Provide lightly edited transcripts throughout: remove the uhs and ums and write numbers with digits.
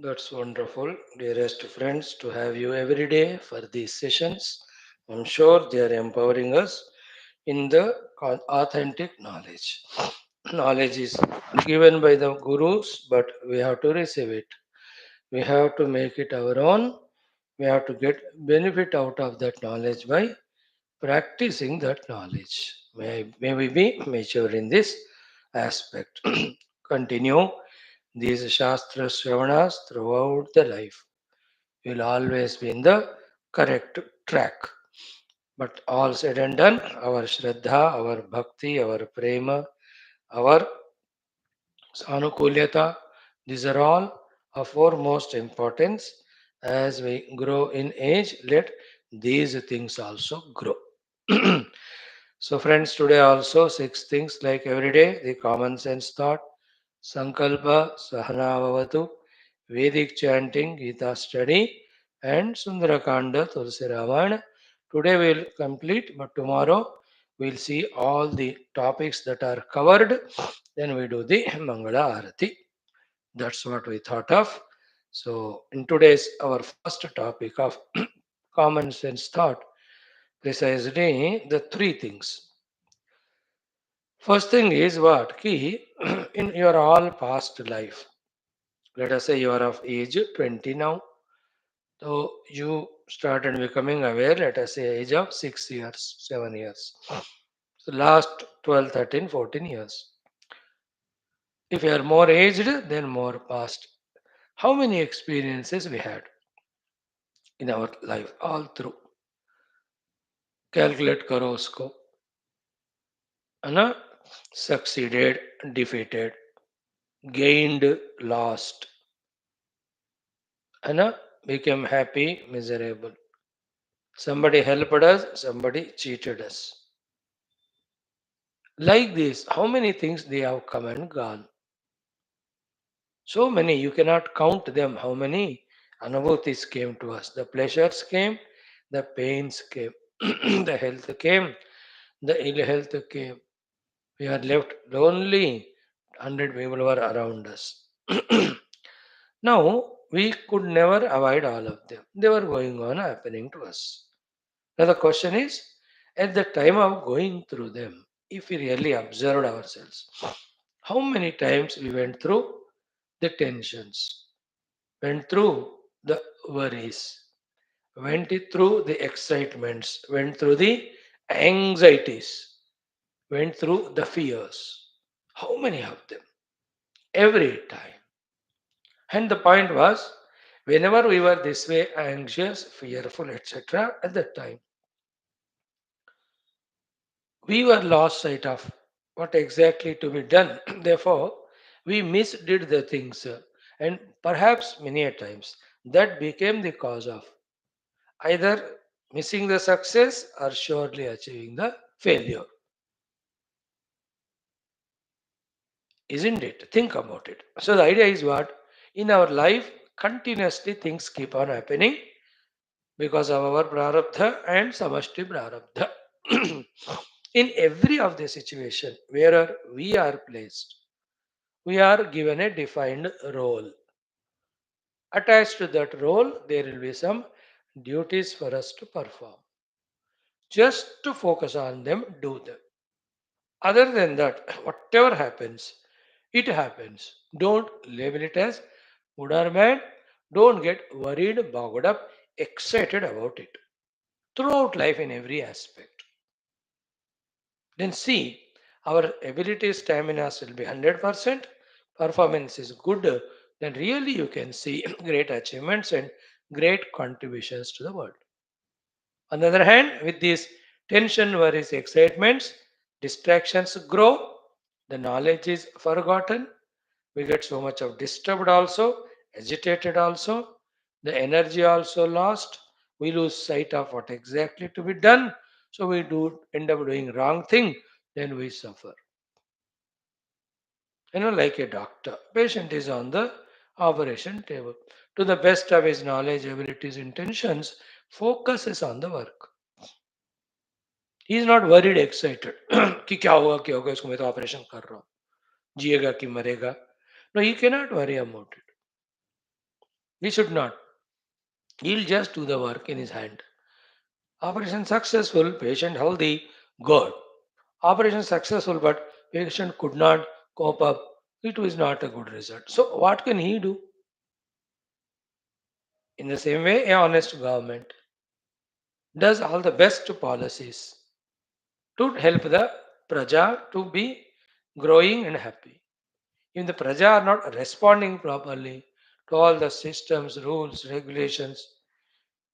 That's wonderful, dearest friends, to have you every day for these sessions. I'm sure they are empowering us in the authentic knowledge. Knowledge is given by the gurus, but we have to receive it. We have to make it our own. We have to get benefit out of that knowledge by practicing that knowledge. May we be mature in this aspect. Continue these Shastra Shravanas throughout the life. Will always be in the correct track. But all said and done, our Shraddha, our Bhakti, our Prema, our Sanukulyata, these are all of foremost importance. As we grow in age, let these things also grow. So, friends, today also six things like every day the common sense thought, Sankalpa, Sahanavavatu, Vedic chanting, Geetha study, and Sundara Kanda Tulsi Ramayana. Today we'll complete, but tomorrow we'll see all the topics that are covered. Then we do the Mangala Arati. That's what we thought of. So, in today's our first topic of common sense thought, precisely the three things. First thing is what? Key in your all past life. Let us say you are of age 20 now. So you started becoming aware, let us say age of 6 years, 7 years. So last 12, 13, 14 years. If you are more aged, then more past. How many experiences we had in our life all through? Calculate करो उसको, है ना? Succeeded, defeated, gained, lost, है ना? Became happy, miserable. Somebody helped us, somebody cheated us. Like this, how many things they have come and gone? So many, you cannot count them. How many anubhutis came to us? The pleasures came, the pains came, the health came, the ill health came. We are left lonely. 100 people were around us. Now, we could never avoid all of them. They were going on happening to us. Now, the question is at the time of going through them, if we really observed ourselves, how many times we went through the tensions, went through the worries, went through the excitements, went through the anxieties, went through the fears. How many of them? Every time. And the point was, whenever we were this way anxious, fearful, etc., at that time, we were lost sight of what exactly to be done. Therefore, we misdid the things, and perhaps many a times that became the cause of either missing the success or surely achieving the failure. Isn't it? Think about it. So, the idea is what? In our life, continuously things keep on happening because of our prarabdha and samashti prarabdha. In every of the situation where we are placed, we are given a defined role. Attached to that role, there will be some duties for us to perform. Just to focus on them, do them. Other than that, whatever happens, it happens. Don't label it as good or bad. Don't get worried, bogged up, excited about it. Throughout life in every aspect. Then see, our ability stamina will be 100%, performance is good, then really you can see great achievements and great contributions to the world. On the other hand, with these tension, worries, excitements, distractions grow, the knowledge is forgotten, we get so much of disturbed also, agitated also, the energy also lost, we lose sight of what exactly to be done, so we do end up doing wrong thing, then we suffer. Like a doctor, patient is on the operation table. To the best of his knowledge, abilities, intentions, focuses on the work. He is not worried, excited कि क्या होगा इसको मैं तो operation कर रहा हूँ जिएगा कि मरेगा. No, he cannot worry about it. He should not. He'll just do the work in his hand. Operation successful, patient healthy, good. Operation successful, but patient could not cope up. It was not a good result. So what can he do? In the same way, a honest government does all the best policies to help the praja to be growing and happy. If the praja are not responding properly to all the systems, rules, regulations,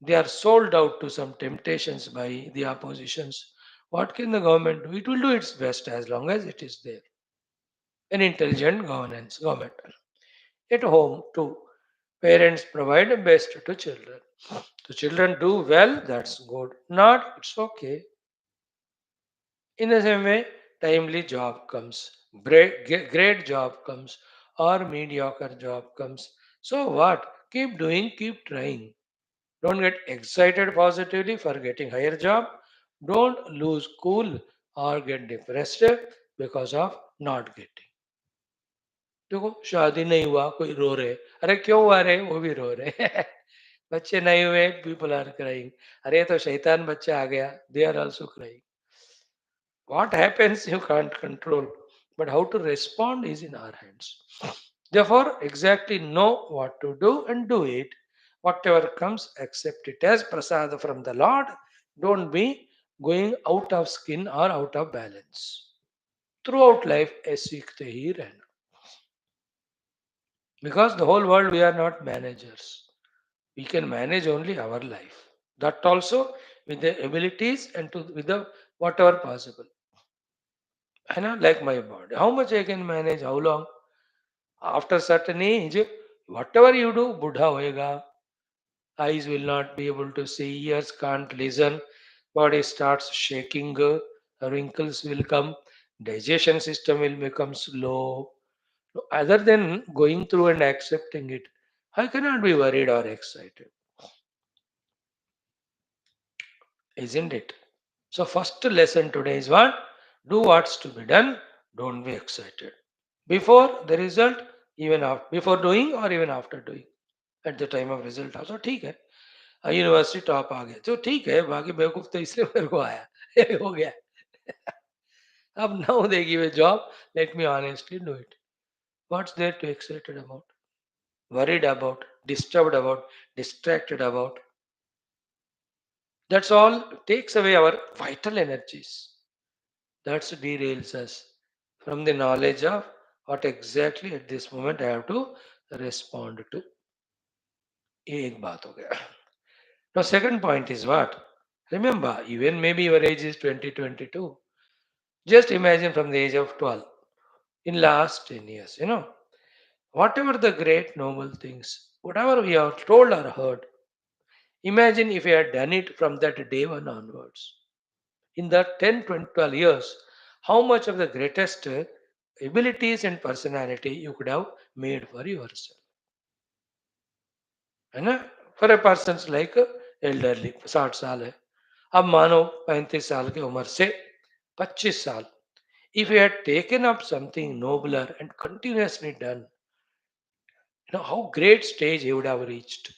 they are sold out to some temptations by the oppositions. What can the government do? It will do its best as long as it is there. An intelligent governance government. At home too, parents provide the best to children. The children do well, that's good. Not, it's okay. In the same way, timely job comes, great job comes, or mediocre job comes. So what? Keep doing, keep trying. Don't get excited positively for getting higher job. Don't lose cool or get depressed because of not getting. देखो शादी नहीं हुआ कोई रो रहे अरे क्यों हुआ रे वो भी रो रहे बच्चे नहीं हुए पीपल आर क्राइंग अरे तो शैतान बच्चा आ गया they are also crying what happens you can't control, but how to respond is in our hands. Therefore, exactly know what to do and do it. Whatever comes, accept it as prasad from the Lord. Don't be going out of skin or out of balance. Throughout life, सीखते ही रहना. Because the whole world we are not managers. We can manage only our life. That also with the abilities and to with the whatever possible. I not like my body. How much I can manage? How long? After certain age, whatever you do, Buddha hoega. Eyes will not be able to see, ears can't listen, body starts shaking, wrinkles will come, digestion system will become slow. Other than going through and accepting it, I cannot be worried or excited, isn't it? So, first lesson today is what? Do what's to be done, don't be excited. Before the result, even after, before doing or even after doing. At the time of result also ठीक है university top आ गया तो ठीक है बाकी बेवकूफ तो इसलिए मेरे को आया हो गया अब now they give a job let me honestly do it what's there to excited about worried about disturbed about distracted about that's all takes away our vital energies that's derails us from the knowledge of what exactly at this moment I have to respond to ये एक बात हो गया now, second point is what? Remember, even maybe your age is 2022. Just imagine from the age of 12, in last 10 years, whatever the great noble things, whatever we have told or heard, imagine if you had done it from that day one onwards. In that 10, 20, 12 years, how much of the greatest abilities and personality you could have made for yourself. है ना? For a person like elderly, 60 साल है अब मानो 35 साल की उम्र से 25 साल if you had taken up something nobler and continuously done how great stage he would have reached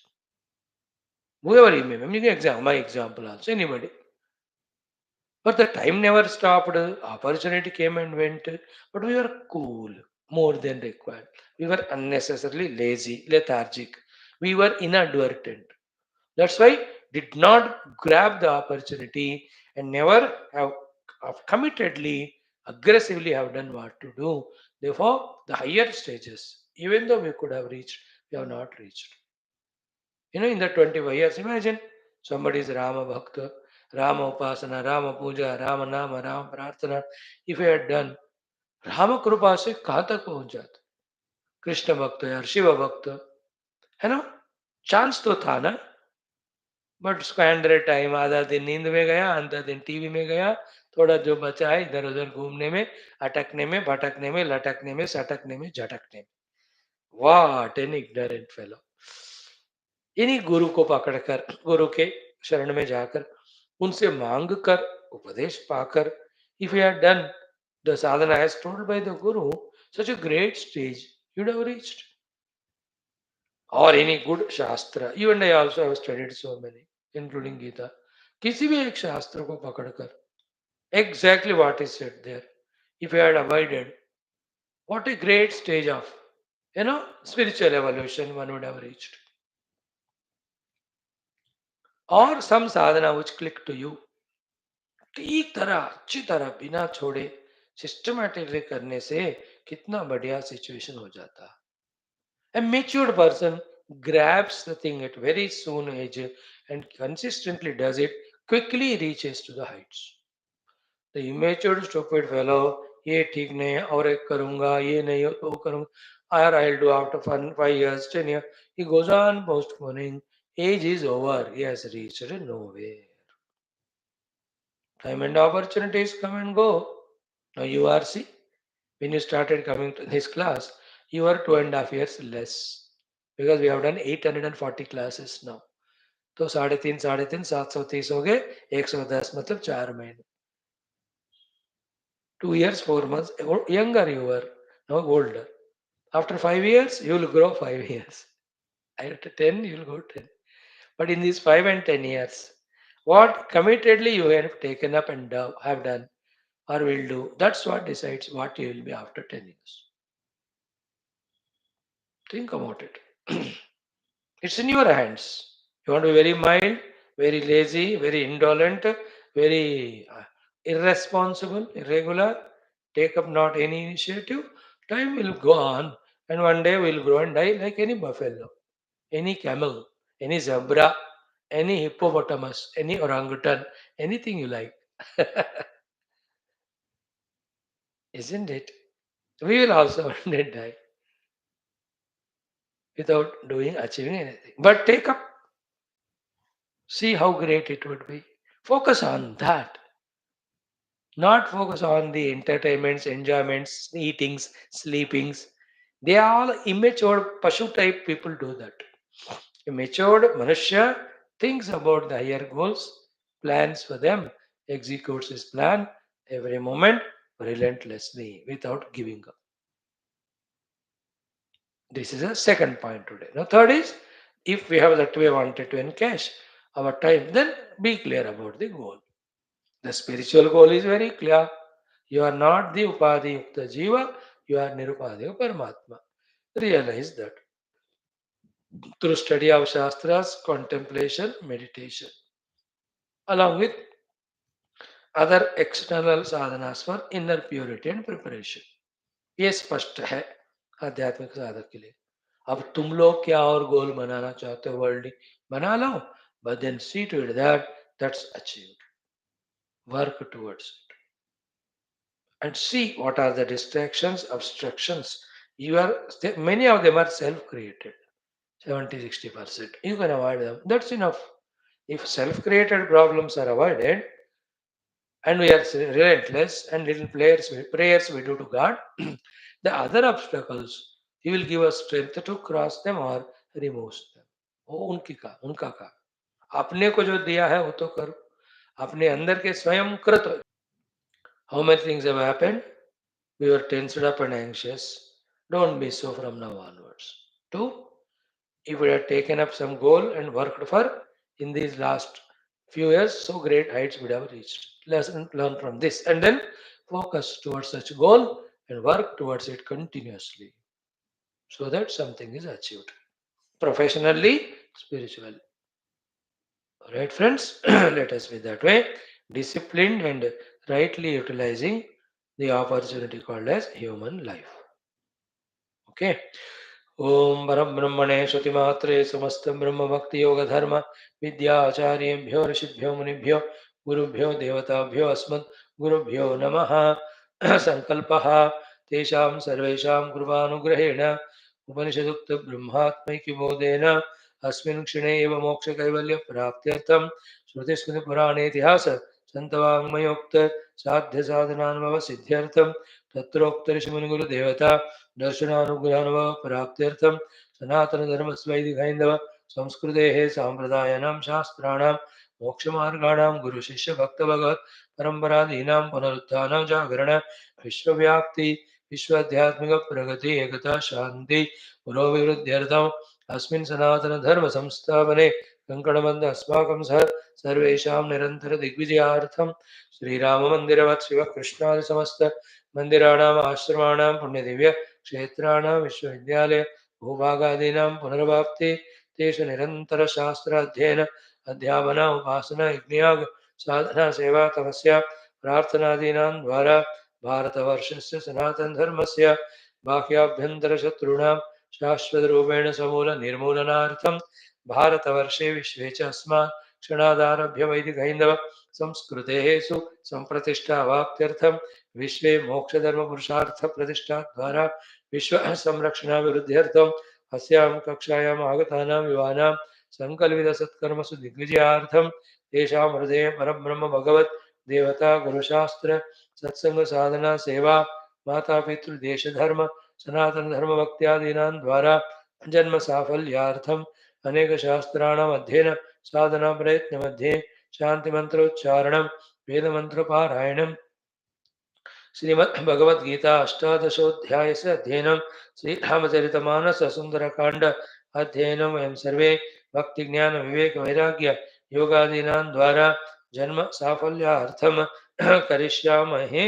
whoever he may be. I mean, my example also anybody but the time never stopped opportunity came and went but we were cool more than required we were unnecessarily lazy lethargic we were inadvertent. That's why did not grab the opportunity and never have committedly, aggressively have done what to do. Therefore, the higher stages, even though we could have reached, we have not reached. In the 25 years, imagine somebody is Rama Bhakta, Rama Upasana, Rama Puja, Rama Nama, Rama Prarthana. If he had done, Rama Krupa से कहाँ तक पहुंच जाता कृष्ण भक्त यार शिव भक्त है ना चांस तो था ना बट उसका 100 टाइम आधा दिन नींद में गया आधा दिन टीवी में गया थोड़ा जो बचा है इधर उधर घूमने में अटकने में भटकने में लटकने में सटकने में झटकने में वाट एन इग्नोरेंट फेलो इन्हीं गुरु को पकड़कर गुरु के शरण में जाकर उनसे मांग कर उपदेश पाकर if you had done the sadhana as told by the guru such a great stage you'd have reached or any good Shastra. Even I also have studied so many, including Geetha. किसी भी एक शास्त्र को पकड़कर exactly what is said there, if I had avoided, what a great stage of spiritual evolution one would have reached. Or some sadhana which click to you, ठीक तरह अच्छी तरह बिना छोड़े सिस्टमैटिकली करने से कितना बढ़िया सिचुएशन हो जाता. A matured person grabs the thing at very soon age and consistently does it, quickly reaches to the heights. The immature stupid fellow, ये ठीक नहीं है और एक करूंगा ये नहीं हो तो वो करूंगा or I'll do after 5 years 10 years, he goes on postponing. Age is over, he has reached nowhere. Time and opportunities come and go. Now you are, see, when you started coming to this class, you were 2.5 years less because we have done 840 classes now. तो 3.5 730 हो गए 110 मतलब 4 महीने. 2 years 4 months younger you were, now older. After 5 years you will grow 5 years. After 10 you will go 10. But in these 5 and 10 years, what committedly you have taken up and have done or will do, that's what decides what you will be after 10 years. Think about it. It's in your hands. You want to be very mild, very lazy, very indolent, very irresponsible, irregular, take up not any initiative, time will go on and one day will grow and die like any buffalo, any camel, any zebra, any hippopotamus, any orangutan, anything you like. Isn't it? We will also one day die without doing, achieving anything. But take up, see how great it would be. Focus on that. Not focus on the entertainments, enjoyments, eatings, sleepings. They are all immature Pashu type people do that. A matured Manushya thinks about the higher goals, plans for them, executes his plan every moment relentlessly without giving up. This is a second point today. Now, third is if we have that we wanted to encash our time, then be clear about the goal. The spiritual goal is very clear. You are not the Upadhi Yukta Jiva, you are Nirupadhi Paramatma. Realize that through study of Shastras, contemplation, meditation, along with other external sadhanas for inner purity and preparation. ये स्पष्ट है आध्यात्मिक साधक के लिए. अब तुम लोग क्या और गोल बनाना चाहते हो वर्ल्ड बना लो, but then see to it that that's achieved. Work towards it. And see what are the distractions, obstructions. Many of them are self-created. 70-60%. You can avoid them. That's enough. If self-created problems are avoided, and we are relentless and little prayers we do to God, the other obstacles, He will give us strength to cross them or remove them. वो उनका का अपने को जो दिया है वो तो करो, अपने अंदर के स्वयं कृत. How many things have happened? We were tensed up and anxious. Don't be so from now onwards. Two, if we had taken up some goal and worked for in these last few years, so great heights would have reached. Learn from this and then focus towards such goal and work towards it continuously so that something is achieved professionally, spiritually. Alright, friends, let us be that way, disciplined and rightly utilizing the opportunity called as human life. Okay. ओम परब्रह्मणे श्रुतिमात्रे समस्त ब्रह्म भक्ति योग धर्म विद्याचार्येभ्यो ऋषिभ्यो मुनिभ्यो गुरुभ्यो देवताभ्यो अस्मत् गुरुभ्यो नमः. संकल्पः तेषां सर्वेषां कृपानुग्रहेण उपनिषदुक्त ब्रह्मात्मैक्यबोधेन अस्मिन् क्षणे एव मोक्षकैवल्य प्राप्त्यर्थं श्रुतिस्मृतिपुराणेतिहास सन्तवाङ्मयोक्त साध्य साधनानुभव सिद्ध्यर्थं तत्रोक्त ऋषिमुनिगुरुदेवता दर्शनानुग्रहानुभव प्राप्त्यर्थं सनातन धर्म स्वैदिक हैंदव संस्कृतेः साम्प्रदायानां शास्त्राणां मोक्षमार्गाणां गुरु शिष्य भक्त भगवत परंपरादीनां पुनरुत्थानं जागरण विश्वव्याप्ति विश्वाध्यात्मिक प्रगति एकता शांति पुरोभिवृद्ध्यर्थं अस्मिन् सनातनधर्मसंस्थापने कङ्कणबन्ध अस्माकं सह सर्वेषां निरन्तरदिग्विजयार्थं श्रीराममन्दिरवत् शिवकृष्णादिसमस्त मन्दिराणाम् आश्रमाणां पुण्यदिव्यक्षेत्राणां विश्वविद्यालय भूभागादीनां पुनर्वाप्ति तेषु निरन्तरशास्त्राध्ययन अध्यापन उपासना यज्ञयाग साधना सेवा तपस्या प्रार्थनादीनां द्वारा भारतवर्षस्य सनातनधर्मस्य बाह्याभ्यन्तरशत्रूणां शाश्वतरूपेण समूलनिर्मूलनार्थं भारतवर्षे विश्वे च अस्मात् क्षणादारभ्य वैदिकहैन्दव संस्कृतेः सुसम्प्रतिष्ठावाप्त्यर्थं विश्वे मोक्षधर्मपुरुषार्थप्रतिष्ठाद्वारा विश्वसंरक्षणाभिवृद्ध्यर्थम् अस्यां कक्षायाम् आगतानां युवानां सङ्कल्पितसत्कर्मसु दिग्विजयार्थं तेषां हृदये परब्रह्म भगवत् देवता गुरुशास्त्र सत्संग साधना सेवा माता पितृ देश धर्म सनातन धर्म भक्त्यादीनां द्वारा जन्म साफल्यार्थम अनेक शास्त्राणाम् अध्ययन साधना प्रयत्न मध्ये शांति मंत्रोच्चारणं वेद मंत्र पारायणं श्रीमद्भगवद्गीता अष्टादशोऽध्यायस्य अध्ययनं श्रीरामचरितमानस सुन्दरकाण्ड अध्ययनं वयं सर्वे भक्ति ज्ञान विवेक वैराग्य योगादीनां द्वारा जन्म साफल्यार्थं करिष्यामहे।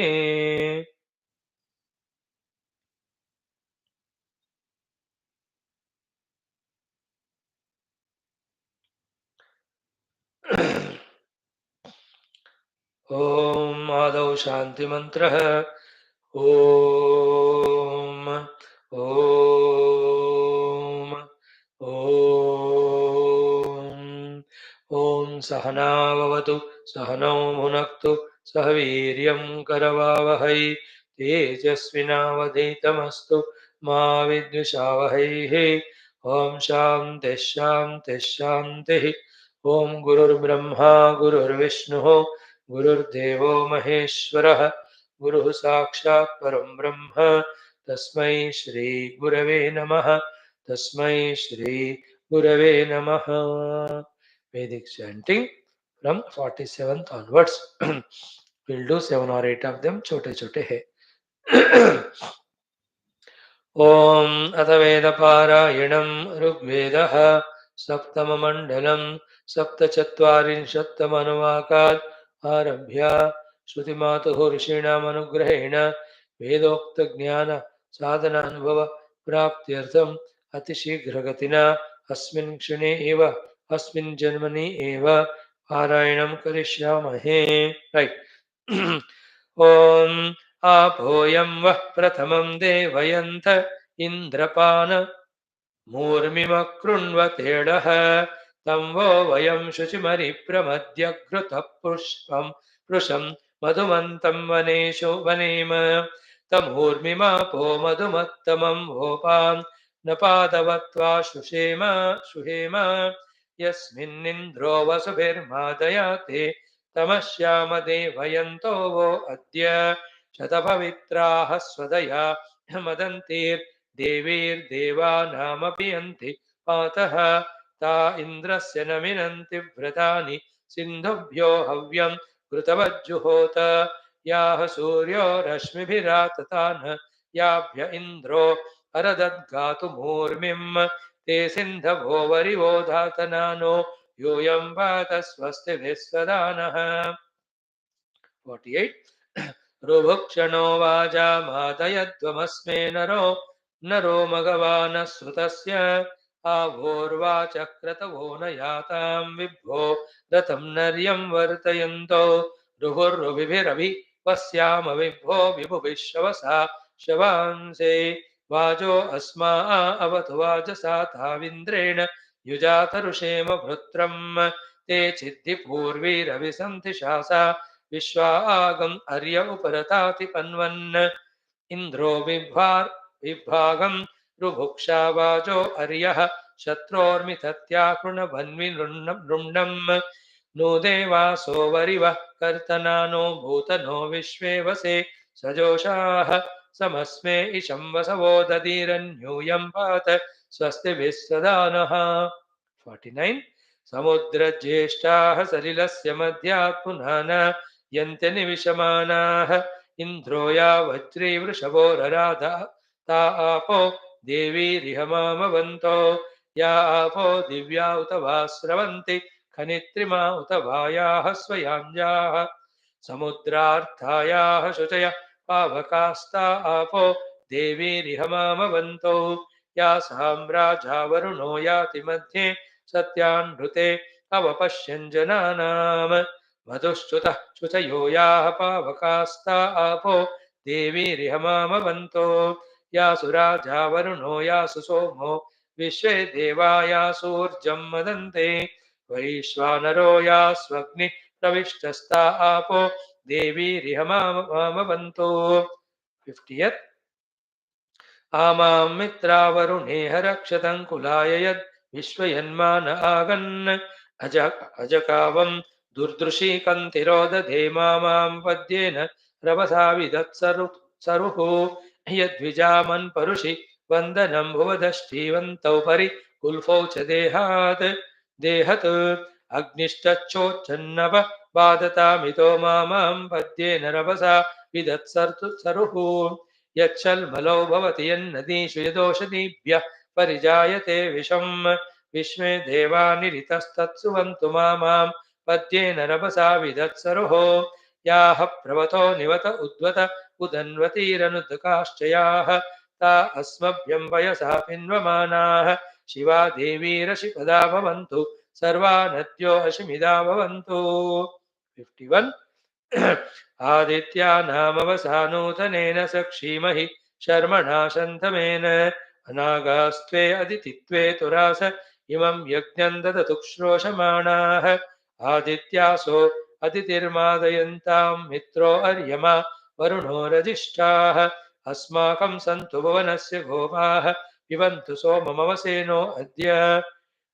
ॐ आदौ शान्तिमन्त्रः ॐ ॐ ॐ सहनाववतु सहनौ भुनक्तु सह वीर्यं करवावहै तेजस्विनावधीतमस्तु मा विद्विषावहैः ॐ शान्तिः शान्तिः शान्तिः ॐ गुरुर्ब्रह्मा गुरुर्विष्णुः गुरुर्देवो महेश्वरः गुरुः साक्षात् परं ब्रह्म तस्मै श्री गुरवे नमः तस्मै श्री गुरवे नमः। Vedic chanting from 47th onwards. We'll do 7 or 8 of them chote chote hai. ॐ अथ वेदपारायणं ऋग्वेदः सप्तममण्डलं सप्तचत्वारिंशत्तमनुवाकात् आरभ्य श्रुतिमातुः ऋषीणामनुग्रहेण वेदोक्तज्ञान साधनानुभव प्राप्त्यर्थम् अतिशीघ्रगतिना अस्मिन् क्षणे एव अस्मिन् जन्मनि एव पारायणं करिष्यामहे। Right. ॐ आपोऽयं वः प्रथमं देवयन्त इन्द्रपान मूर्मिमकृण्वतेडः तं वो वयं शुचिमरिप्रमद्यघृतः पुष्पं पृशं मधुमन्तं वनेषु वनेम तमूर्मिमापो मधुमत्तमं वोपां न पादवत्वा शुषेम यस्मिन्निन्द्रो वसुभिर्मादयाते तमश्याम देवयन्तो वो अद्य शतपवित्राः स्वदया मदन्तिर्देवीर्देवानामपि यन्ति पातः ता इन्द्रस्य न मिनन्ति व्रतानि सिन्धुभ्यो हव्यं घृतवज्जुहोत याः सूर्यो रश्मिभिराततान् याभ्य इन्द्रो अरदद्गातुमूर्मिं ते सिन्धवो वरिवो धातनानो यूयं वात स्वस्तिभिः स्वदानः। 48 रुभुक्षणो वाजा मादयध्वमस्मे नरो मघवानः श्रुतस्य आवोर्वाचक्रतवो न यातां विभो रतं नर्यं वर्तयन्तो रुभुर्रुभिभिरभि पश्याम विभो विभुभिश्रवसा शवांसे वाजो अस्मा अवतु वाजसा ताविन्द्रेण युजातरुषेम भृत्रं ते चिद्धि पूर्वीरभिसन्ति शासा विश्वागम अर्य उपरताति पन्वन् इन्द्रो विभागं रुभुक्षा वाजो अर्यः शत्रोर्मिथत्याकृणवन्विनृण्डं नो देवासो वरिवः कर्तनानो भूतनो विश्वे वसे सजोषाः समस्मे इशं वसवो ददीरन्यूयं पात स्वस्तिभिः सदा नः। 49 समुद्रज्येष्ठाः सलिलस्य मध्यात् पुनः न यन्ति निविशमानाः इन्द्रो या वज्रीवृषभो रराधा ता आपो देवीरिह मामवन्तो या आपो दिव्या उत वा स्रवन्ति खनित्रिमा उत वायाः स्वयाञ्जाः समुद्रार्थायाः शुचय पावकास्ता आपो देवीरिह मामवन्तो या साम्राजा वरुणो याति मध्ये सत्यान्भृते अवपश्यञ्जनानाम् मधुश्च्युतः शुचयो याः पावकास्ता आपो देवीरिह मामवन्तो यासुराजा वरुणो यासु सोमो विश्वे देवा यासूर्जं मदन्ते वैश्वानरो यास्वग्निः प्रविष्टस्ता आपो देवीरिह मामवन्तो 50th आमां मित्रावरुणेह रक्षतं कुलाय यद् विश्वयन्मान आगन् अजकावं दुर्दृशीकन्तिरोदधे मां पद्येन रवसा विदत्सरुः यद्विजामन्परुषि वन्दनं भुवदष्टीवन्तौ परि कुल्फौ च देहत् अग्निश्चोच्चन्नव बाधतामितो मां पद्येन रवसा विदत्सरुः यच्छल्मलौ भवति यन्नदीषु यदोषधीभ्यः परिजायते विषम् विश्वे देवा निरितस्तत्सुवन्तु मां पद्येन रभसा विदत्सरुः याः प्रवतो निवत उद्वत उदन्वतीरनुदकाश्च याः ता अस्मभ्यं वयसा पिन्वमानाः शिवा देवीरशिपदा भवन्तु सर्वा नद्यो अशिमिदा भवन्तु 51 आदित्यानामवसानूतनेन सक्षीमहि शर्मणा शन्तमेन अनागास्त्वे अदितित्वे तुरास इमं यज्ञं ददतु श्रोषमाणाः आदित्यासो अदितिर्मादयन्तां मित्रो अर्यमा वरुणो रजिष्ठाः अस्माकं सन्तु भुवनस्य गोपाः पिबन्तु सोममवसेनो अद्य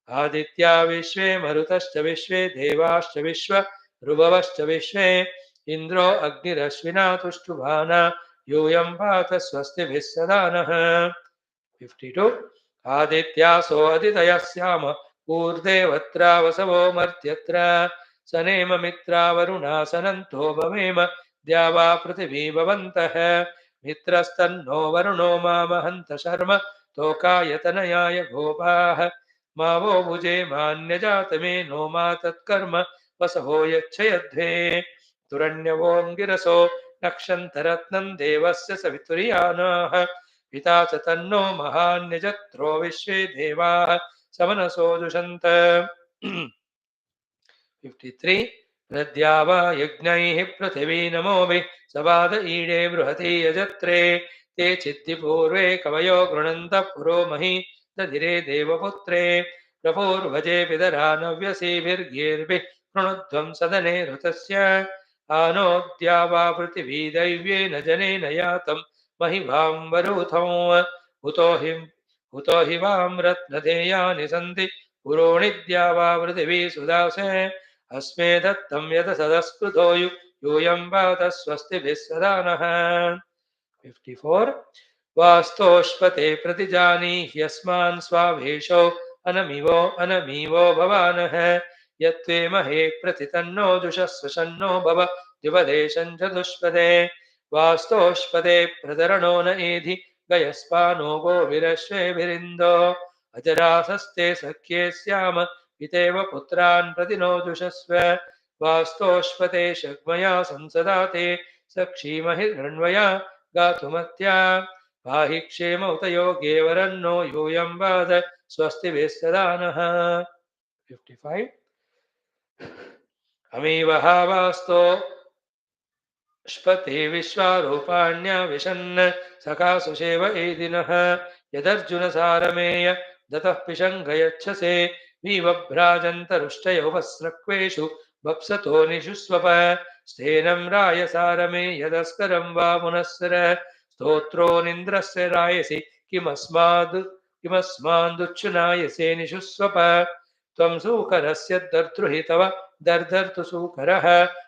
आदित्या विश्वे मरुतश्च विश्वे देवाश्च विश्व ऋभवश्च विश्वे इन्द्रो अग्निरश्विना तुष्टुभाना यूयं पात स्वस्तिभिः सदा नः 52 आदित्यासो अदितयः स्याम ऊर्ध्वत्रा वसवो मर्त्यत्र सनेम मित्रा वरुणा सनन्तो भवेम द्यावा पृथिवी भवन्तः मित्रस्तन्नो वरुणो मामहन्त शर्म तोकायतनयाय गोपाः मा वो भुजे मान्यजातमे नो मा तत्कर्म वसवो यच्छयध्वे तुरण्यवोऽङ्गिरसो नक्षन्तरत्नं देवस्य सवितुर्यानाः पिता च तन्नो महान्यजत्रो विश्वे देवाः समनसो दुषन्त 53 प्रद्यावा यज्ञैः पृथिवी नमोभिः सवाद ईडे बृहती यजत्रे ते चिद्दिपूर्वे कवयो गृणन्तः पुरोमहि दधिरे देवपुत्रे प्रपूर्वजे पितरा नव्यसीभिर्गीर्भिः कृणुध्वं सदने ऋतस्य आनोद्या वा पृथिवी दैव्येन जनेन यातं महिमां वरूथौ उतो हि वां रत्नधेयानि सन्ति पुरोणिद्या वा पृथिवी सुदासे अस्मे दत्तं यद सदस्कृतो यूयं वात स्वस्तिभिः सदा नः 54 वास्तोष्पते प्रतिजानीह्यस्मान् स्वावेशो अनमीवो भवानः यत्त्वे महे प्रतितन्नो जुषस्व शन्नो भव द्विपदेशं चतुष्पदे वास्तोष्पदे प्रतरणो न एधि गयस्पानो गोभिरश्वेभिरिन्दो अजरासस्ते सख्ये स्याम पितेव पुत्रान् प्रतिनोजुषस्व वास्तोष्पते शग्मया संसदा ते सक्षीमहिरण्वया गातुमत्या पाहि क्षेम उत योगे वरन्नो यूयं वाद स्वस्तिभिः सदा नः 55 अमीवः वास्तो ष्पते विश्वारूपाण्या विशन् सखासुषेव एदिनः यदर्जुनसारमेय दतः पिशङ्गयच्छसे वीवभ्राजन्तरुष्टयोपस्रक्वेषु वप्सतो निषुस्वप स्तेनं रायसारमे यदस्करं वा पुनस्सर स्तोत्रो निन्द्रस्य रायसि किमस्मान्दुच्छुनायसे निषुस्वप त्वं सूकरस्य दर्द्रुहि तव दर्दर्तु सूकरः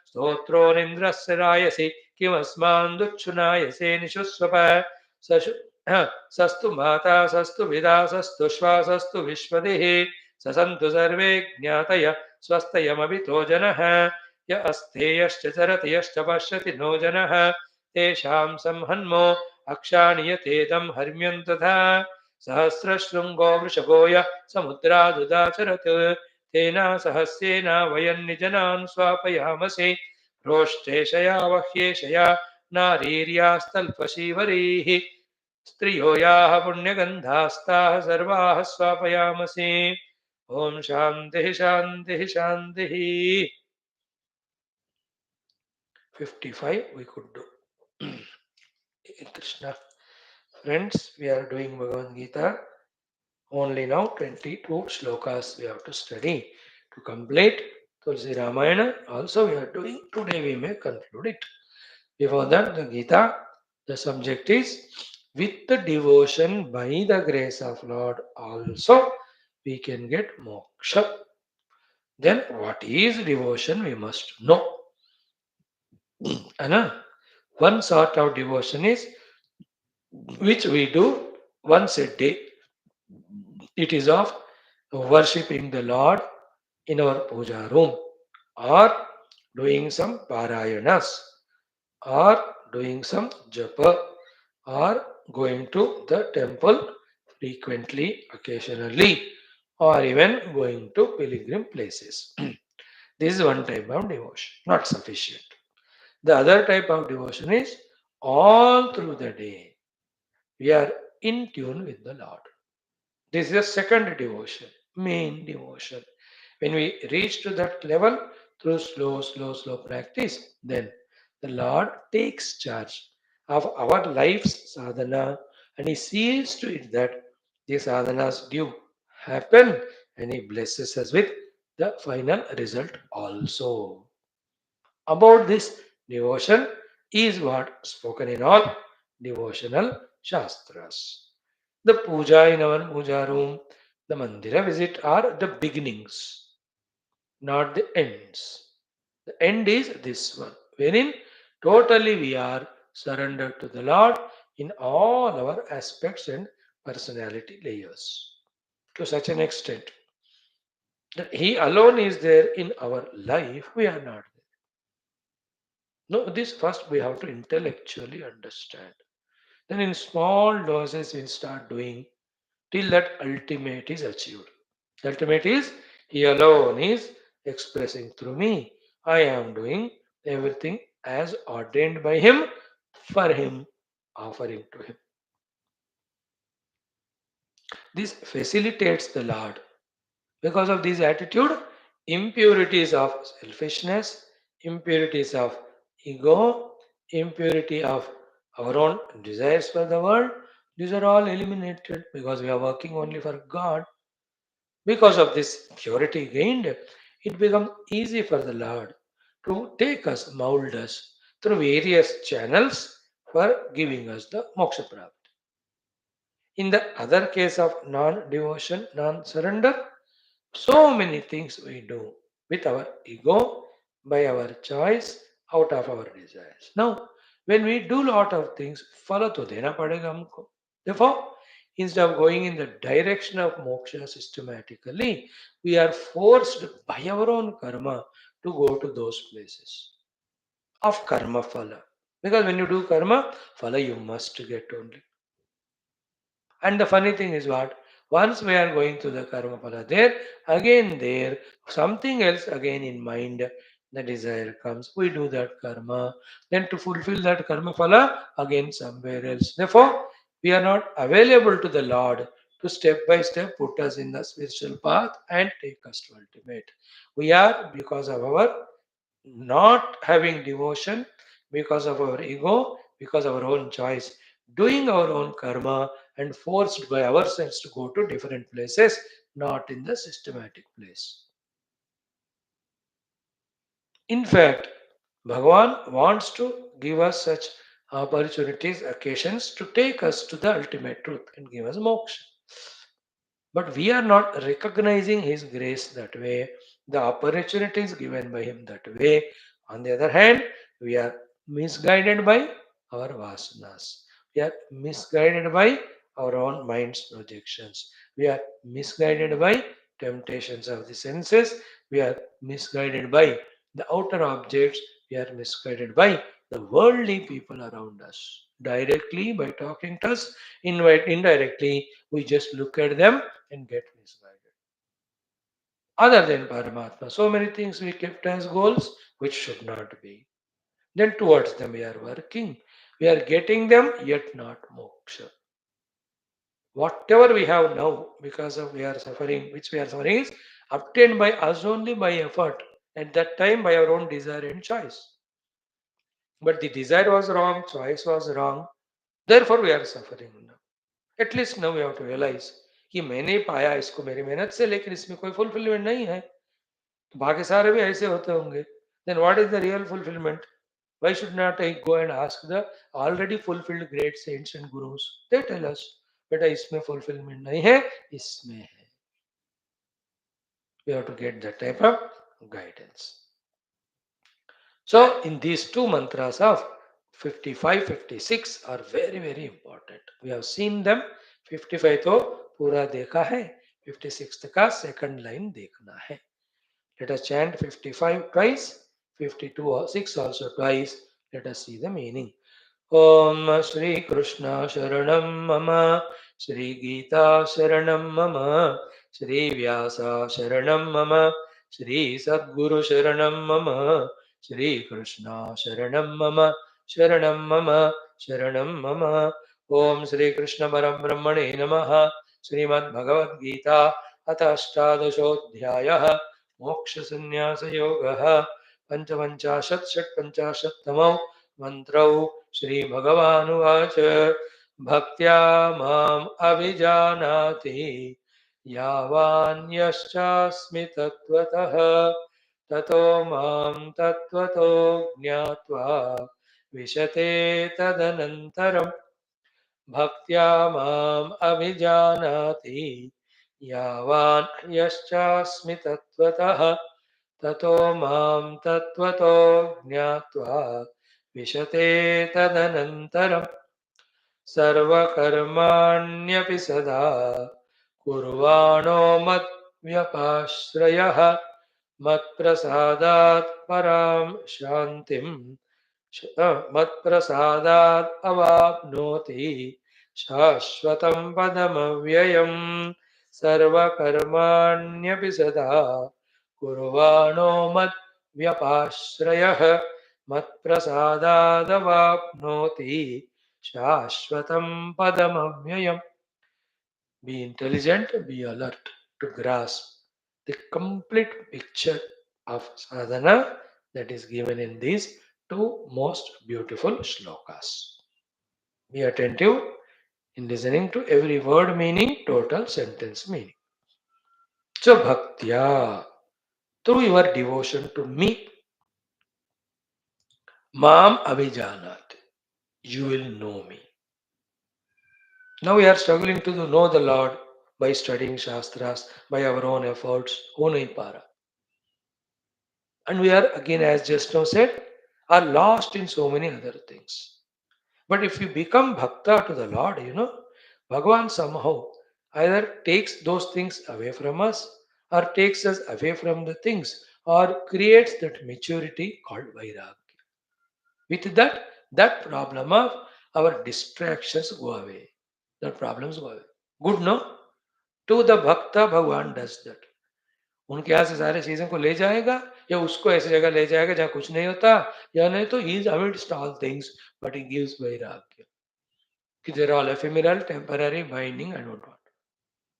स्तोत्रो निन्द्रस्य रायसि किमस्मान्दुच्छुनायसे निषुस्वप सस्तु माता सस्तु विदा सस्तु श्वासस्तु विश्वदिः ससन्तु सर्वे ज्ञातय स्वस्तयमभितो जनः य अस्ते यश्च चरति यश्च पश्यति नो जनः तेषां संहन्मो अक्षाणि यतेदं हर्म्यं तथा सहस्रशृङ्गो वृषभोय समुद्रादुदाचरत् तेन सहस्येन वयं निजनान् स्वापयामसे रोष्ठेशया वह्येशया नारीर्यास्तल्पशीवरीः स्त्रियो याः पुण्यगन्धास्ताः सर्वाः स्वापयामसे ॐ शान्तिः शान्तिः शान्तिः 55 we could do. Krishna. Friends, we are doing Bhagavad Gita. Only now 22 shlokas we have to study to complete Tulsi Ramayana. Also, we are doing today, we may conclude it. Before that, the Gita, the subject is with the devotion by the grace of Lord, also we can get moksha. Then, what is devotion? We must know. Anna, one sort of devotion is which we do once a day. It is of worshipping the Lord in our puja room, or doing some parayanas, or doing some japa, or going to the temple frequently, occasionally, or even going to pilgrim places. This is one type of devotion, not sufficient. The other type of devotion is all through the day we are in tune with the Lord. This is a second devotion, main devotion. When we reach to that level through slow practice, then the Lord takes charge of our life's sadhana and He sees to it that the sadhanas do happen and He blesses us with the final result also. About this devotion is what spoken in all devotional shastras. The puja in our puja room, the mandira visit are the beginnings, not the ends. The end is this one, wherein totally we are surrendered to the Lord in all our aspects and personality layers. To such an extent that He alone is there in our life, we are not there. No, this first we have to intellectually understand. Then in small doses we start doing till that ultimate is achieved. The ultimate is He alone is expressing through me. I am doing everything as ordained by Him, for Him, offering to Him. This facilitates the Lord. Because of this attitude, impurities of selfishness, impurities of ego, impurity of our own desires for the world, these are all eliminated because we are working only for God. Because of this purity gained, it becomes easy for the Lord to take us, mold us through various channels for giving us the moksha prapti. In the other case of non devotion, non surrender, so many things we do with our ego, by our choice, out of our desires. Now, when we do lot of things, follow to dena padega humko. Therefore, instead of going in the direction of moksha systematically, we are forced by our own karma to go to those places of karma phala. Because when you do karma, phala you must get only. And the funny thing is what? Once we are going to the karma phala, there, something else again in mind, the desire comes. We do that karma. Then to fulfill that karma phala, again somewhere else. Therefore, we are not available to the Lord to step by step put us in the spiritual path and take us to ultimate. We are, because of our not having devotion, because of our ego, because of our own choice, doing our own karma and forced by ourselves to go to different places, not in the systematic place. In fact, Bhagavan wants to give us such opportunities, occasions to take us to the ultimate truth and give us moksha. But we are not recognizing His grace that way, the opportunities given by Him that way. On the other hand, we are misguided by our vasanas. We are misguided by our own mind's projections. We are misguided by temptations of the senses. We are misguided by the outer objects. We are misguided by the worldly people around us. Directly by talking to us, indirectly, we just look at them and get misguided. Other than Paramatma, so many things we kept as goals which should not be. Then towards them we are working. We are getting them, yet not moksha. Whatever we have now, because of we are suffering, which we are suffering, is obtained by us only by effort. At that time, by our own desire and choice. But the desire was wrong, choice was wrong. Therefore, we are suffering now. At least now we have to realize कि मैंने पाया इसको मेरी मेहनत से, लेकिन इसमें कोई फुलफिलमेंट नहीं है. तो बाकी सारे भी ऐसे होते होंगे. Then what is the real fulfillment? Why should not I go and ask the already fulfilled great saints and gurus? They tell us, बेटा इसमें fulfillment नहीं है, इसमें है. We have to get that type of guidance. So, in these two mantras of 55, 56 are very, very important. We have seen them. 55 तो पूरा देखा है. 56 का second line देखना है. Let us chant 55 twice, 52 or 6 also twice. Let us see the meaning. Om Shri Krishna Sharanam Mama, Shri Geetha Sharanam Mama, Shri Vyasa Sharanam Mama, Shri Sadguru Sharanam Mama, Shri Krishna Sharanam Mama, Sharanam Mama, Sharanam Mama. Om Shri Krishna Parabrahmane Namaha, Srimad Bhagavad Gita, Atha Ashtadashodhyayah, Moksha Sannyasa Yogaha, Panchapanchashat Shat Tamau Mantrau Shri Bhagavanuvaच Bhaktya Mam Abhijanati Yavanyaschasmi Tattvataha Tato Mam Tattvato Jnatva Vishate Tadanantaram Bhaktya Mam Abhijanati Yavanyaschasmi Tattvataha Tato Mam Tattvato Jnatva विशते तदनन्तरं सर्वकर्माण्यपि सदा कुर्वाणो मद्व्यपाश्रयः मत्प्रसादात् परां शान्तिं मत्प्रसादात् अवाप्नोति शाश्वतं पदमव्ययम् सर्वकर्माण्यपि सदा कुर्वाणो मद्व्यपाश्रयः मत्प्रसादादवाप्नोति शाश्वतं पदमव्ययम्. Be intelligent, be alert to grasp the complete picture of sadhana that is given in these two most beautiful shlokas. Be attentive in listening to every word meaning, total sentence meaning. So, bhaktya, through your devotion to me, mam abhijanat, you will know me. Now we are struggling to know the Lord by studying Shastras, by our own efforts, para. And we are again, as just now said, are lost in so many other things. But if we become bhakta to the Lord, Bhagavan somehow either takes those things away from us or takes us away from the things or creates that maturity called vairagya. With that, that problem of our distractions go away. The problems go away. Good, no? To the bhakta, Bhagwan does that. उनके यहाँ से सारे चीजों को ले जाएगा या उसको ऐसी जगह ले जाएगा जहाँ कुछ नहीं होता या नहीं तो he is amidst all things but he gives vairagya. They're all ephemeral, temporary, binding, I don't want.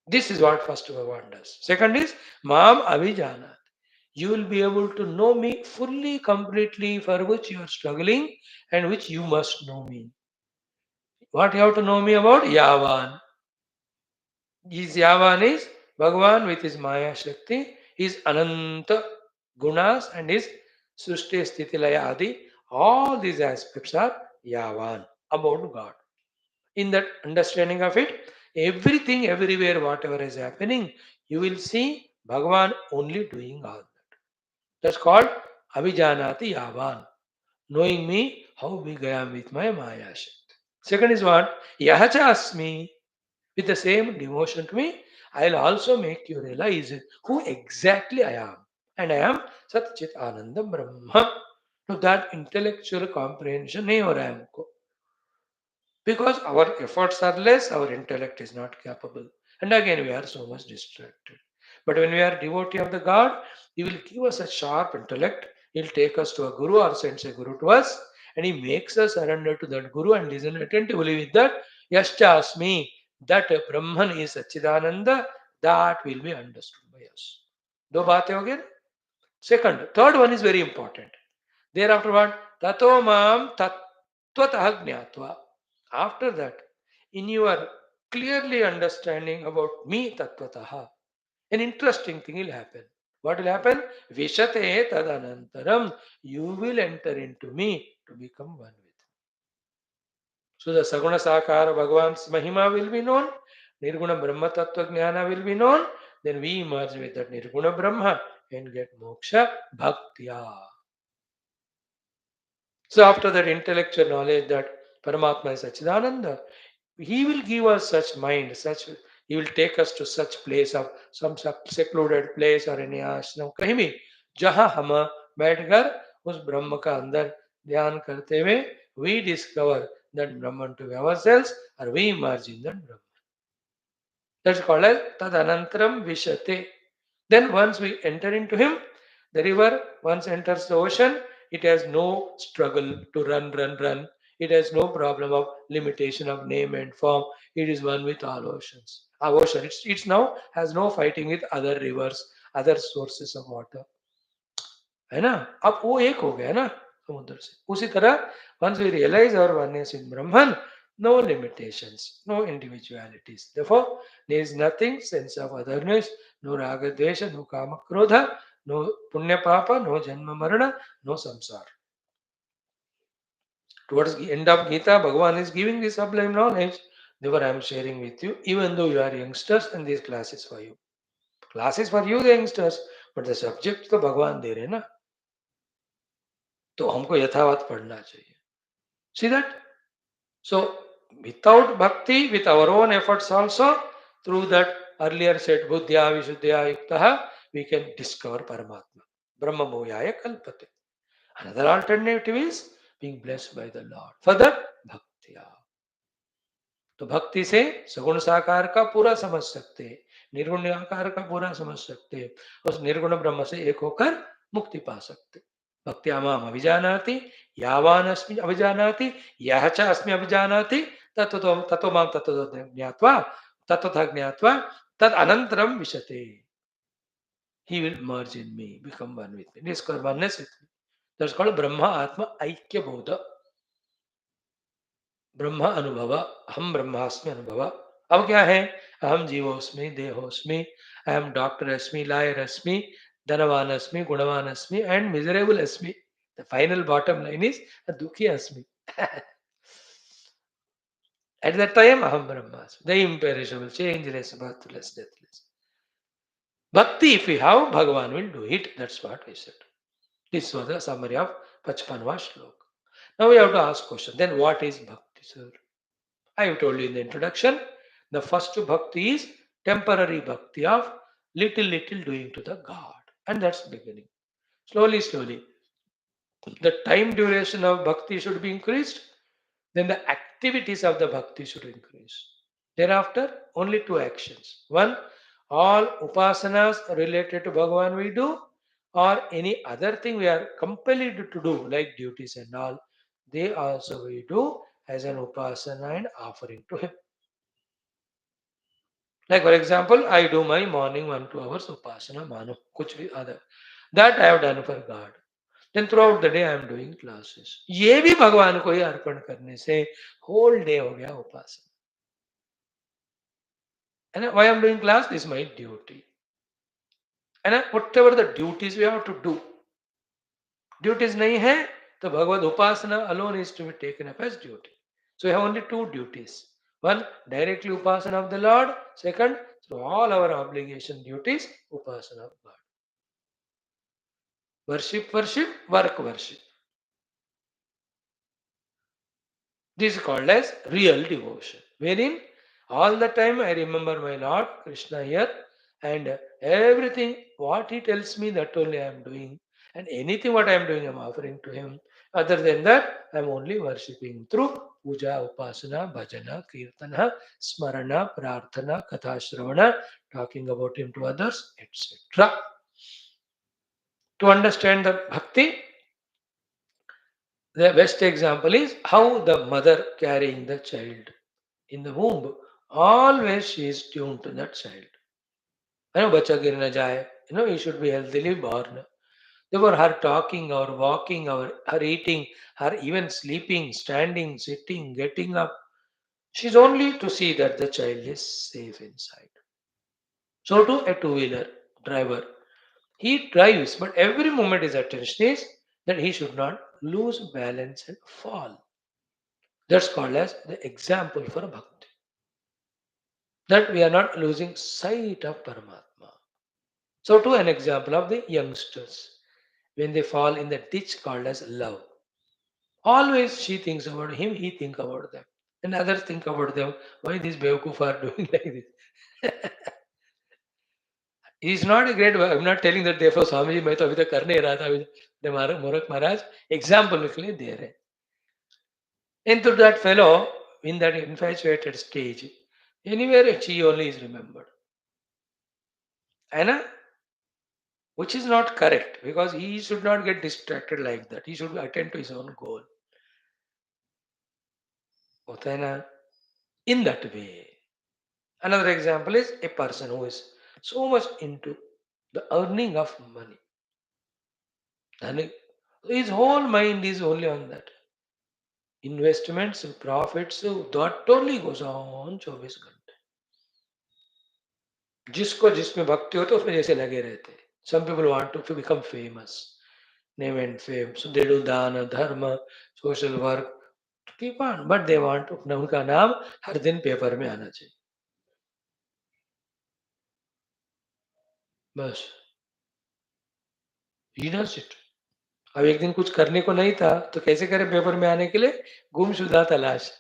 This is what first Bhagwan does. Second is Mam Abhijanat. You will be able to know me fully, completely, for which you are struggling and which you must know me. What you have to know me about? Yavan. His Yavan is Bhagavan with his Maya Shakti, his Ananta Gunas and his Srishti Sthiti Laya Adi. All these aspects are Yavan, about God. In that understanding of it, everything, everywhere, whatever is happening, you will see Bhagavan only doing all that. That's called Abhijanati Yavan. Knowing me, how big I am with my Maya Shakti. Second is what? Yahacha Asmi. With the same devotion to me, I'll also make you realize who exactly I am. And I am Sat Chit Ananda Brahma. तो that intellectual comprehension नहीं हो रहा है हमको. Because our efforts are less, our intellect is not capable. And again, we are so much distracted. But when we are devotee of the God, He will give us a sharp intellect. He'll take us to a Guru or sends a Guru to us, and He makes us surrender to that Guru and listen attentively with that Yascha Asmi, that Brahman is Sachidananda, that will be understood by us. दो बातें हो गई ना? Second, third one is very important. Thereafter what? Tato mam tattvataha jnatva. After that, in your clearly understanding about me tattvataha, an interesting thing will happen. What will happen? Vishate tadanantaram. You will enter into me to become one with me. So the Saguna Sakara Bhagavan's Mahima will be known. Nirguna Brahma Tattva Jnana will be known. Then we merge with that Nirguna Brahma and get moksha bhaktya. So after that intellectual knowledge that Paramatma is Sachidananda, he will give us such mind, such he will take us to such place of some secluded place or any ashram कहीं भी जहां हम बैठकर उस ब्रह्म का अंदर ध्यान करते हुए we discover that Brahman to ourselves or we emerge in that Brahman. That's called as Tadanantaram Vishate. Then once we enter into him, the river once enters the ocean, it has no struggle to run. It has no problem of limitation of name and form. It is one with all oceans. Our ocean, it's now has no fighting with other rivers, other sources of water. है ना? अब वो एक हो गया ना समुद्र से. उसी तरह once we realize our oneness in Brahman, no limitations, no individualities. Therefore, there is nothing sense of otherness, no raga dvesha, no kama krodha, no punya papa, no janma marana, no samsara. Towards the end of Geetha, Bhagavan is giving this sublime knowledge. Therefore, I am sharing with you, even though you are youngsters, and this class is for you. Class is for you, the youngsters, but the subject तो भगवान दे रहे हैं ना. तो हमको यथावत पढ़ना चाहिए. See that? So, without bhakti, with our own efforts also, through that earlier said buddhya vishuddhya yuktaha, we can discover Paramatma. Brahma mohyaya kalpate. Another alternative is being blessed by the Lord. For that, bhaktiya. तो भक्ति से सगुण साकार का पूरा समझ सकते हैं, निर्गुण निराकार का पूरा समझ सकते हैं, उस निर्गुण ब्रह्म से एक होकर मुक्ति पा सकते. भक्त्या माम अभिजानाति यावान अस्मि अभिजानाति यह च अस्मि अभिजानाति ततो ततो माम ततो ज्ञात्वा ततोथा ज्ञात्वा तद अनंतरम विशते. He will merge in me, become one with me. This is called oneness with me. That's called Brahma Atma Aikya Bodha. ब्रह्म अनुभव, हम ब्रह्मास्मि अनुभव. अब क्या है? अहम जीवोस्मि देहोस्मि, आई एम डॉक्टर अस्मि, लायर अस्मि, धनवान अस्मि, गुणवान अस्मि एंड मिजरेबल अस्मि. The final bottom line is दुखी अस्मि. At that time, aham brahmasmi, the imperishable, changeless, birthless, deathless. Bhakti, if we have, Bhagavan will do it. That's what we said. This was the summary of Pachpanva Shloka. Now we have to ask question. Then what is Bhakti, sir? I have told you in the introduction, the first bhakti is temporary bhakti of little doing to the God. And that's beginning. Slowly, the time duration of bhakti should be increased. Then the activities of the bhakti should increase. Thereafter, only two actions. One, all upasanas related to Bhagavan we do, or any other thing we are compelled to do, like duties and all, they also we do as an upasana and offering to Him. Like for example, I do my morning 1-2 hours upasana, mano, kuch bhi other. That I have done for God. Then throughout the day I am doing classes. ये भी भगवान को ही अर्पण करने से whole day हो गया उपासना. And why I am doing class? This is my duty. And whatever the duties we have to do. Duties नहीं है तो भगवत उपासना alone is to be taken up as duty. So we have only two duties. One, directly upasana of the Lord. Second, through all our obligation duties, upasana of God. Worship, work, worship. This is called as real devotion. Wherein all the time I remember my Lord Krishna here and everything what he tells me that only I am doing. And anything what I am doing, I am offering to him. Other than that, I am only worshipping through puja, upasana, bhajana, kirtana, smarana, prarthana, katha shravana, talking about him to others, etc. To understand the bhakti, the best example is how the mother carrying the child in the womb. Always she is tuned to that child. I know bacha gir na jaye. He should be healthily born. Therefore, her talking or walking or her eating, her even sleeping, standing, sitting, getting up, she's only to see that the child is safe inside. So too a two-wheeler driver. He drives, but every moment his attention is that he should not lose balance and fall. That's called as the example for bhakti. That we are not losing sight of Paramatma. So too an example of the youngsters when they fall in the ditch called as love. Always she thinks about him, he think about them. And others think about them. Why these Bewkuf are doing like this? He's not a great. I'm not telling that therefore Swamiji मैं तो अभी तक कर नहीं रहा था अभी Morak Maharaj example के लिए दे रहे. And to that fellow in that infatuated stage, anywhere she only is remembered. And which is not correct because he should not get distracted like that. He should attend to his own goal. होता है ना? In that way. Another example is a person who is so much into the earning of money. And his whole mind is only on that. Investments, profits, that only goes on 24 घंटे. जिसको जिसमें भक्ति हो तो उसमें जैसे लगे रहते हैं. Some people want to become famous, name and fame. So they do dana, dharma, social work, keep on. But they want to, उनका नाम हर दिन पेपर में आना चाहिए. बस. He does it. अब एक दिन कुछ करने को नहीं था तो कैसे करे पेपर में आने के लिए गुमशुदा तलाश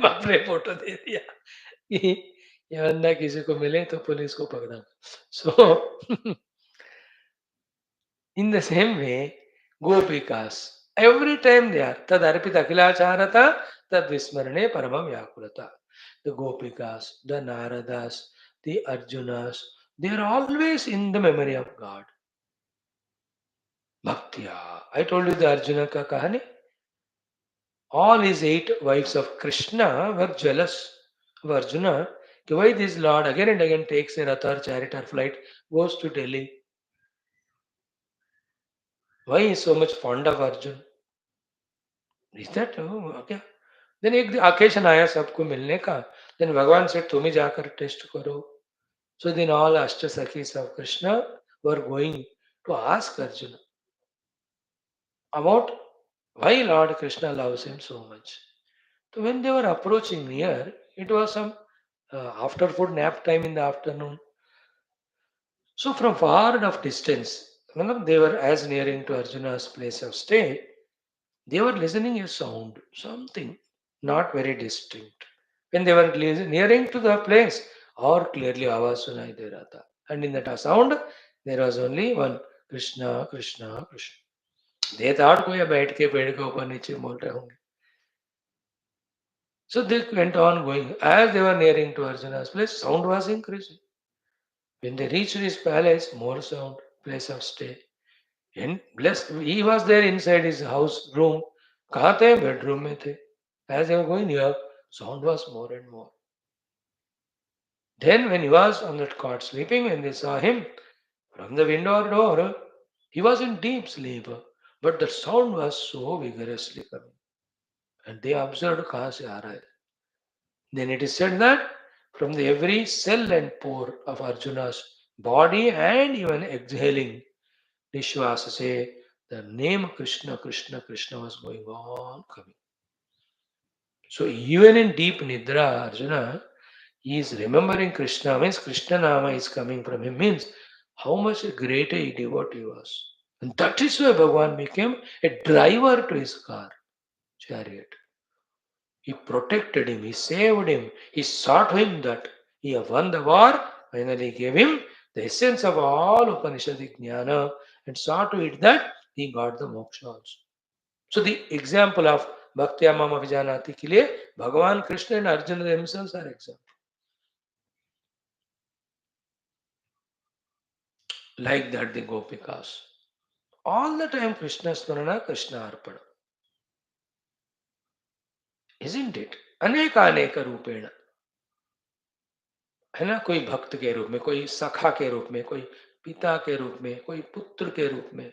बाप ने फोटो दे दिया कि ये बंदा किसी को मिले तो पुलिस को पकड़ा so in the same way gopikas every time they are tad arpita akhilacharata tad vismarane parama vyakulata. The gopikas, the naradas, the arjunas, they are always in the memory of God. Bhaktiya. I told you the Arjuna ka kahani. All his 8 wives of Krishna were jealous of Arjuna. Why this Lord again and again takes a rath or chariot or flight, goes to Delhi? Why he is so much fond of Arjuna? Is that okay? Then एक occasion आया सबको मिलने का. Then भगवान said तुम ही जाकर test करो. So then all Ashtasakis of Krishna were going to ask Arjuna about why Lord Krishna loves him so much. So when they were approaching near, it was some after food nap time in the afternoon. So from far enough distance, they were as nearing to Arjuna's place of stay, they were listening a sound, something not very distinct. When they were nearing to the place, और clearly आवाज सुनाई दे रहा था. And in that sound, there was only one Krishna, Krishna, Krishna. They thought कोई बैठ के पेड़ के ऊपर नीचे बोल रहे होंगे. So they went on going. As they were nearing to Arjuna's place, sound was increasing. When they reached his palace, more sound, place of stay. And blessed, he was there inside his house room. कहाँ थे? Bedroom में थे. As they were going near, sound was more and more. Then when he was on that cot sleeping, when they saw him from the window or door, he was in deep sleep. But the sound was so vigorously coming. And they observed कहाँ से आ रहा है. Then it is said that from the every cell and pore of Arjuna's body and even exhaling, Nishwasa say the name Krishna, Krishna, Krishna was going on coming. So even in deep Nidra, Arjuna, he is remembering Krishna, means Krishna Nama is coming from him, means how much a great a devotee was. And that is why Bhagavan became a driver to his car, chariot. He protected him, he saved him, he sought him that he won the war, finally gave him the essence of all Upanishadic jnana and saw to it that he got the moksha also. So the example of Bhaktya Mama Vijanati के लिए भगवान Krishna and Arjuna themselves are example. Like that the Gopikas. All the time Krishna Smarana, Krishna Arpana. Isn't it? अनेका अनेक रूपेण, है ना, कोई भक्त के रूप में, कोई सखा के रूप में, कोई पिता के रूप में, कोई पुत्र के रूप में.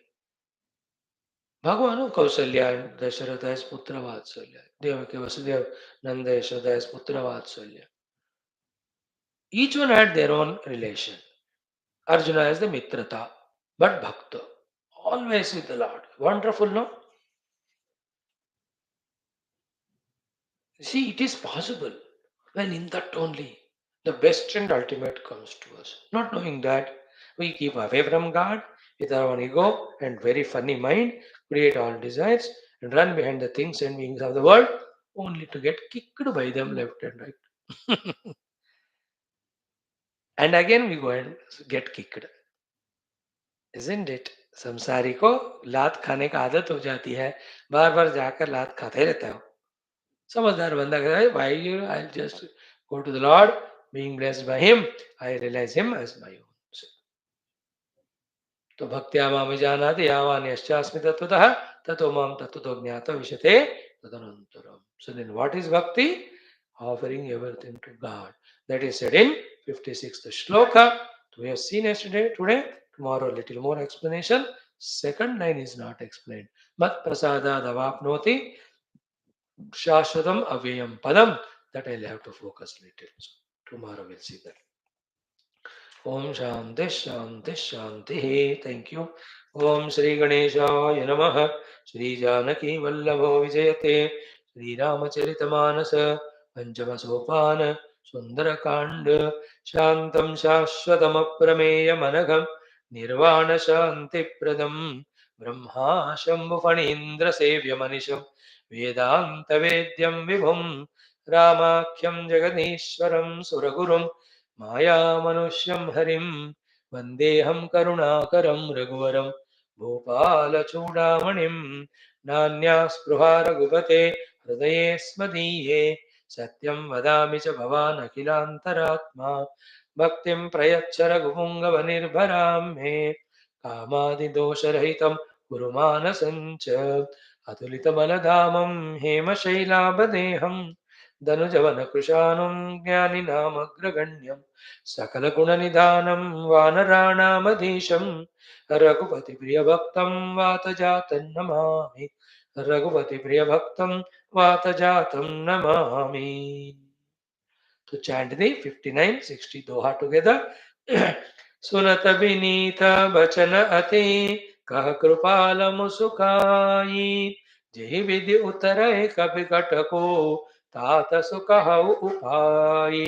भगवान कौशल्या दशरथ as पुत्र वात्सल्य, देवकी वसुदेव नंद यशोदा as पुत्र वात्सल्य. Each one had their own relation. Arjuna as the mitrata, but bhakta, always with the Lord. Wonderful, no? See, it is possible when in that only the best and ultimate comes to us. Not knowing that, we keep away from God with our own ego and very funny mind, create all desires, and run behind the things and beings of the world only to get kicked by them left and right. And again we go and get kicked. Isn't it? संसारी को लात खाने का आदत हो जाती है, बार बार जाकर लात खाते रहता है. समझदार बंदा कहता है, भाई I just go to the lord, being blessed by him, I realise him as my own. तो भक्त्या माम जानाति यावान यश्चास्मि तत्वतः ततो माम तत्वतो ज्ञातो विशते तदनंतरम. So then what is bhakti? Offering everything to God. That is said in 56th shloka. We have seen yesterday, today, tomorrow a little more explanation. Second line is not explained. Mat prasada davapnoti shashvatam avyayam padam. That I'll have to focus little. So tomorrow we'll see that. ओम शांति शांति शांति. Thank you. ओम श्री गणेशाय नमः. श्री जानकी वल्लभो विजयते. श्री रामचरितमानस पंचम सोपान सुंदरकांड. शांतं शाश्वतमप्रमेयमनघं निर्वाण शांतिप्रदं ब्रह्मा शंभु फणीन्द्र सेव्यमनिशं वेदांतवेद्यं विभुं रामाख्यं जगदीश्वरं सुरगुरुं मायामनुष्यं हरिं वन्देऽहं करुणाकरं रघुवरं भूपालचूडामणिं. नान्यास्पृहा रघुपते हृदये स्मदीये सत्यं वदामि च भवान् अखिलान्तरात्मा. भक्तिं प्रयच्छ रघुपुङ्गवनिर्भरां मे कामादिदोषरहितं कुरु मानसं च. अतुलितबलधामं हेमशैलाभदेहं धनुजवनकृशानुं ज्ञानिनामग्रगण्यं सकलगुणनिधानं वानराणामधीशं रघुपतिप्रियभक्तं वातजातं Namami. रघुपतिप्रियभक्तं वातजातं Namami. To chant the 59, 60 doha together. सुनत विनीत बचन अति कह कृपाल मुसुकाई. जेहि विधि उतरय कपि कटको तात सुकहु उपाई.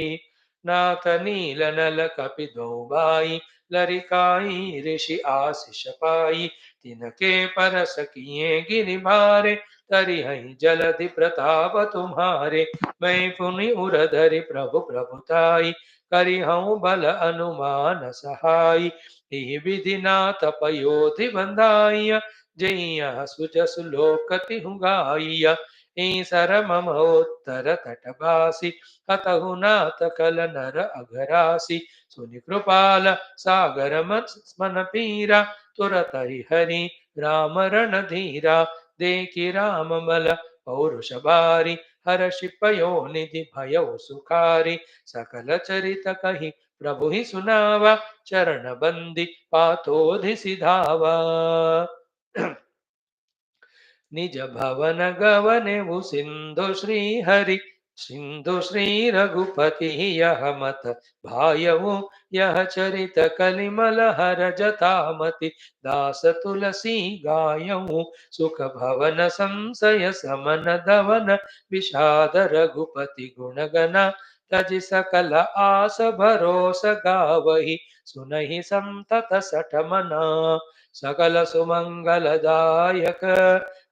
नाथ नील नल कपि दो बाई लरिकाई ऋषि आशीष पाई. तिनके परस किए गिरि भारे तरि हहि जलधि प्रताप तुम्हारे. मैं पुनि उरधरि प्रभु प्रभुताई करि हऊँ बल अनुमान सहाय. एहि विधि नाथ पयोधि बंधाइय जइया सुजसु लोकति हूँ गाइया. ई सर मम उत्तर तटबासी हतहु नाथ कल नर अघरासी. सुनि कृपाल सागर मन पीरा तुरत हरि राम रण धीरा. देखि राम बल पौरुष बारी हर्षि पयो निधि भयो सुखारी. सकल चरित कहि प्रभु ही सुनावा चरण बंदी पातोधि सिधावा. निज भवन गवने सिंधु श्री हरि सिंधु श्री रघुपति यह मत भायऊ. यह चरित कलिमल हर जतामति दास तुलसी गायऊ. सुख भवन संशय समन दवन विषाद रघुपति गुण गना. तज सकल आस भरोस गावही सुनहि संतत सठ मना. सकल सुमंगलदायक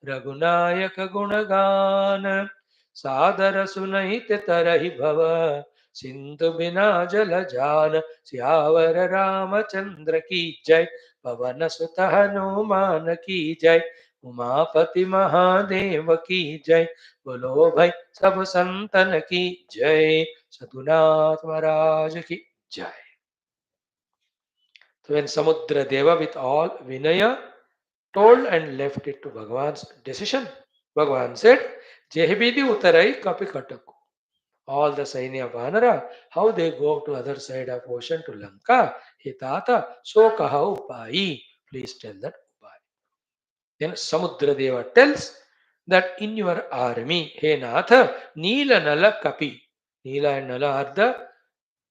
रघुनायक गुणगान सादर सुनहित तरहि भव सिंधु बिना जल जान सियावर रामचंद्र की जय। पवन सुत हनुमान की जय। उमापति महादेव की जय। बोलो भाई सब संतन की जय। सतुनाथ महाराज की जय। So when Samudra Deva with all Vinaya told and left it to Bhagavan's decision, Bhagavan said, Jehibidi Utarai Kapi Kataku. All the Sainya Vanara, how they go to other side of ocean to Lanka, Hitata, so kaha upai. Please tell that upai. Then Samudra Deva tells that in your army, He Natha, Neela Nala Kapi. Neela and Nala are the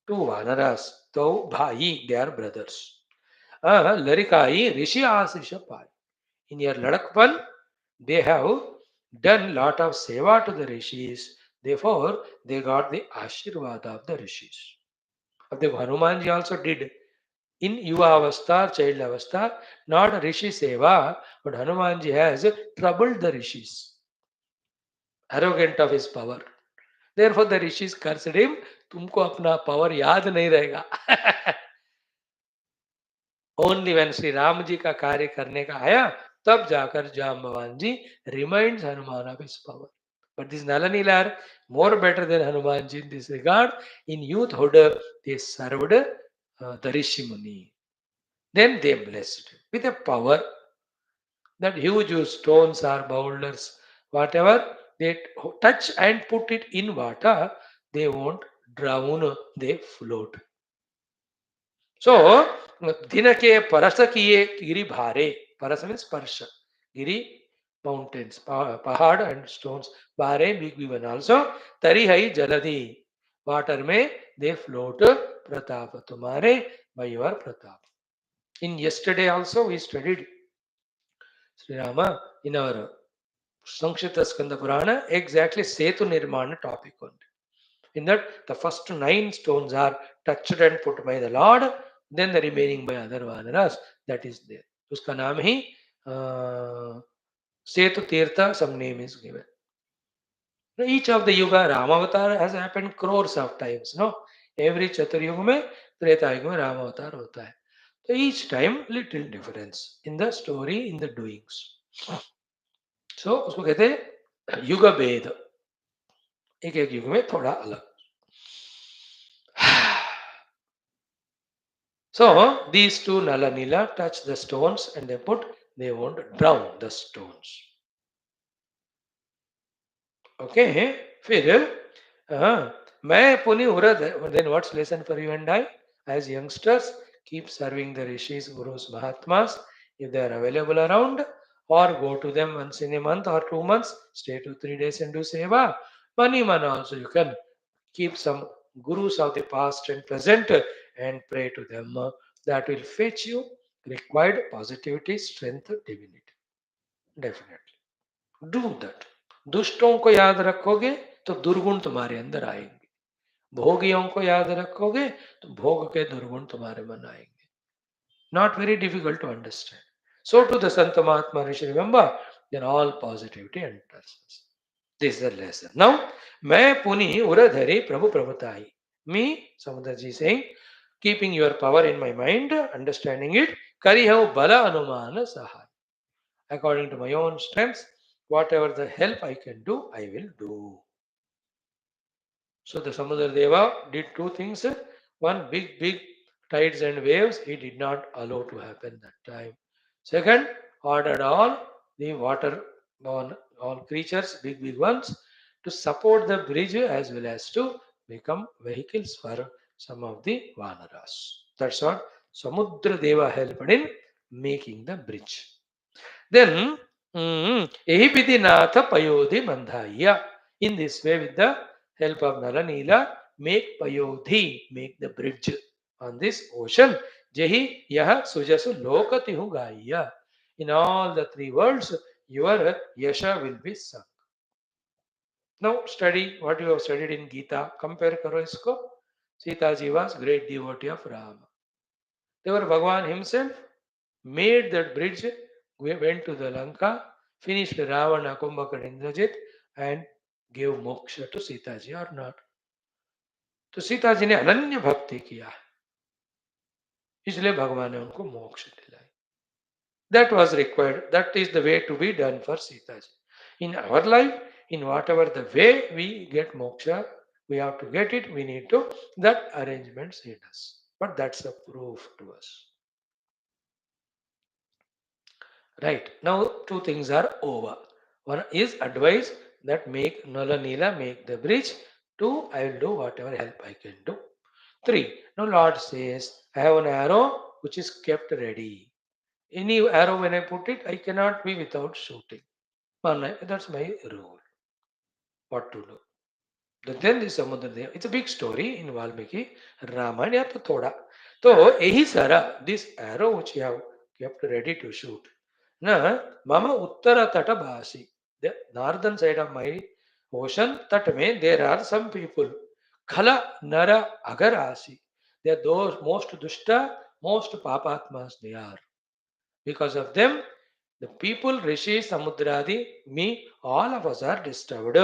two Vanaras. Though Bhai, they are brothers. Larikai Rishi Asishapai. In your Ladakpan, they have done lot of seva to the rishis. Therefore, they got the Ashirvada of the rishis. Of the Hanumanji also did in Yuva Avastha, child Avastha, not Rishi Seva, but Hanumanji has troubled the rishis, arrogant of his power. Therefore, the rishis cursed him, तुमको अपना power याद नहीं रहेगा. Only when Shri Ram ji का कार्य करने का आया, तब जाकर Jambavan ji reminds Hanuman of his power. But these Nalanila are more better than Hanumanji in this regard. In youthhood, they served the Rishi Muni. Then they blessed with a power that huge stones or boulders, whatever they touch and put it in water, they won't drown, they float. So, dinake parasakiye giri bhare. Parasa means parsha. Giri, mountains, pahad and stones. Bhare, big one also. Tari hai jaladi. Water mein they float. Pratap tumhare by your pratap. In yesterday also we studied Sri Rama in our Sankshita Skanda Purana, exactly Setu Nirmana topic only. In that, the first 9 stones are touched and put by the Lord, then the remaining by other Vanaras. That is there. Uska naam hi Setu Tirtha, some name is given. Each of the Yuga, Ramavatar has happened crores of times. No, every Chatur Yuga mein, Treta Yuga mein Ramavatar hota hai. So each time little difference in the story, in the doings. So उसको कहते हैं युग भेद. एक एक युग में थोड़ा अलग. So these two Nala Nila touch the stones and they won't drown the stones. Okay, फिर मैं पुनि उरद. Then what's lesson for you and I? As youngsters, keep serving the rishis, gurus, mahatmas if they are available around, or go to them once in a month or 2 months, stay 2-3 days and do seva. Mani man also you can keep some gurus of the past and present and pray to them. That will fetch you required positivity, strength, divinity. Definitely. Do that. दुष्टों को याद रखोगे तो दुर्गुण तुम्हारे अंदर आएंगे. भोगियों को याद रखोगे तो भोग के दुर्गुण तुम्हारे मन आएंगे. Not very difficult to understand. So to the Santa Mahatma Rishi, remember, then all positivity enters us. This is the lesson. Now, मैं पुनि उरधरे प्रभु प्रभुताई. Me, Samudraji saying, keeping your power in my mind, understanding it, karihav bala anumana sahai. According to my own strengths, whatever the help I can do, I will do. So the Samudra Deva did two things. One, big tides and waves, he did not allow to happen that time. Second, ordered all the water born, all creatures, big ones, to support the bridge as well as to become vehicles for some of the Vanaras. That's what Samudra Deva helped in making the bridge. Then, Ehipidinatha Payodhi Mandhaya. In this way, with the help of Nalanila, make Payodhi, make the bridge on this ocean. Jehi Yaha Sujasu Lokatihu Gaya. In all the 3 worlds, your Yasha will be sung. Now, study what you have studied in Geetha. Compare karo isko. Sita ji was great devotee of Rama. Therefore, Bhagavan himself made that bridge, went to the Lanka, finished Ravana, Kumbhaka, Indrajit, and gave moksha to Sita ji or not. तो सीता जी ने अनन्य भक्ति किया, इसलिए भगवान ने उनको मोक्ष दिलाई. That was required. That is the way to be done for Sita ji. In our life, in whatever the way we get moksha, we have to get it. We need to that arrangements in us. But that's a proof to us. Right. Now two things are over. One is advice that make Nala Nila make the bridge. Two, I will do whatever help I can do. Three, now Lord says, I have an arrow which is kept ready. Any arrow when I put it, I cannot be without shooting. That's my rule. What to do? Then the Samudra, it's a big story in Valmiki Ramayana to Thoda. So, ehi sara, this arrow which you have kept ready to shoot. Na, Mama Uttara Tata Bhasi, the northern side of my ocean, Tatame, there are some people. Khala Nara Agarasi. They are those most dushta, most papatmas they are. Because of them, the people, Rishi, Samudradi, me, all of us are disturbed.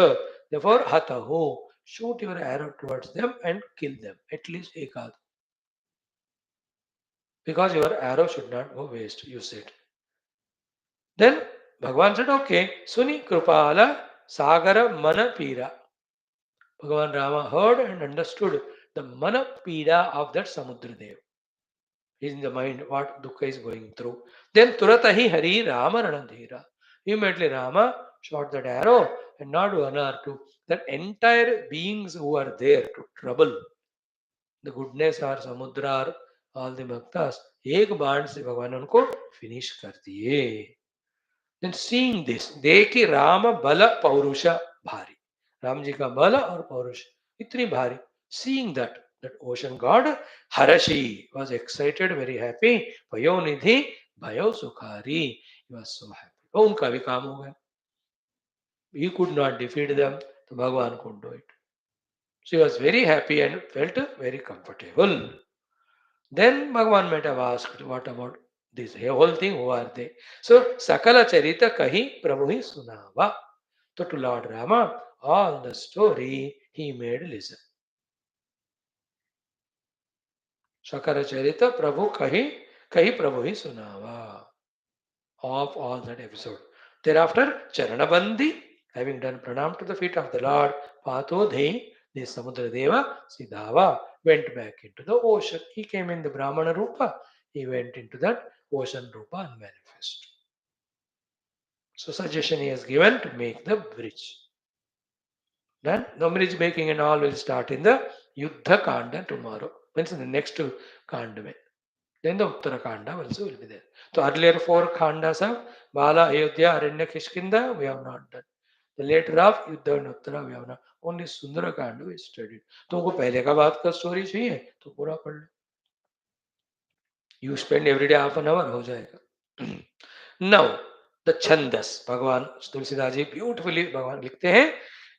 Therefore, hatahu, shoot your arrow towards them and kill them. At least ekad. Because your arrow should not go waste, you said. Then Bhagavan said, okay, Suni Krupala Sagara Mana Pira. Bhagavan Rama heard and understood the Mana Pira of that Samudradev. Is in the mind what Dukkha is going through. Then Turatahi Hari Rama Ranadhira. Immediately Rama shot that arrow and not one or two. That entire beings who are there to trouble the goodness or Samudra or all the Bhaktas, एक बाण से भगवान उनको finish कर दिए. Then seeing this, देखी राम बल पौरुष भारी. राम जी का बल और पौरुष इतनी भारी. Seeing that ocean god Harashi was excited, very happy. Payonidhi Bhayo Sukhari. He was so happy. तो उनका भी काम हो गया. He could not defeat them, तो भगवान could do it. She was very happy and felt very comfortable. Then Bhagavan might have asked, what about this whole thing? Who are they? So, Sakala Charita Kahi Prabhu Sunava. So, to Lord Rama, all the story he made listen. Sakala Charita Prabhu Kahi Prabhu Sunava. Of all that episode. Thereafter, Charanabandi, having done pranam to the feet of the Lord, Patodhi, the Samudra Deva, Siddhava, went back into the ocean. He came in the Brahmana Rupa. He went into that ocean Rupa and manifest. So suggestion he has given to make the bridge. Then the bridge making and all will start in the Yuddha Kanda tomorrow. Means in the next Kanda. Then the Uttara Kanda also will be there. So earlier 4 Khandas of Bala, Ayodhya, Aranya, Kishkinda, we have not done. The later of Yuddha and Uttara we have not. Only Sundara Kanda we studied. तुमको पहले का बात का story चाहिए तो पूरा पढ़ लो. You spend every day half an hour हो जाएगा. Now the Chandas, भगवान तुलसीदास जी beautifully भगवान लिखते हैं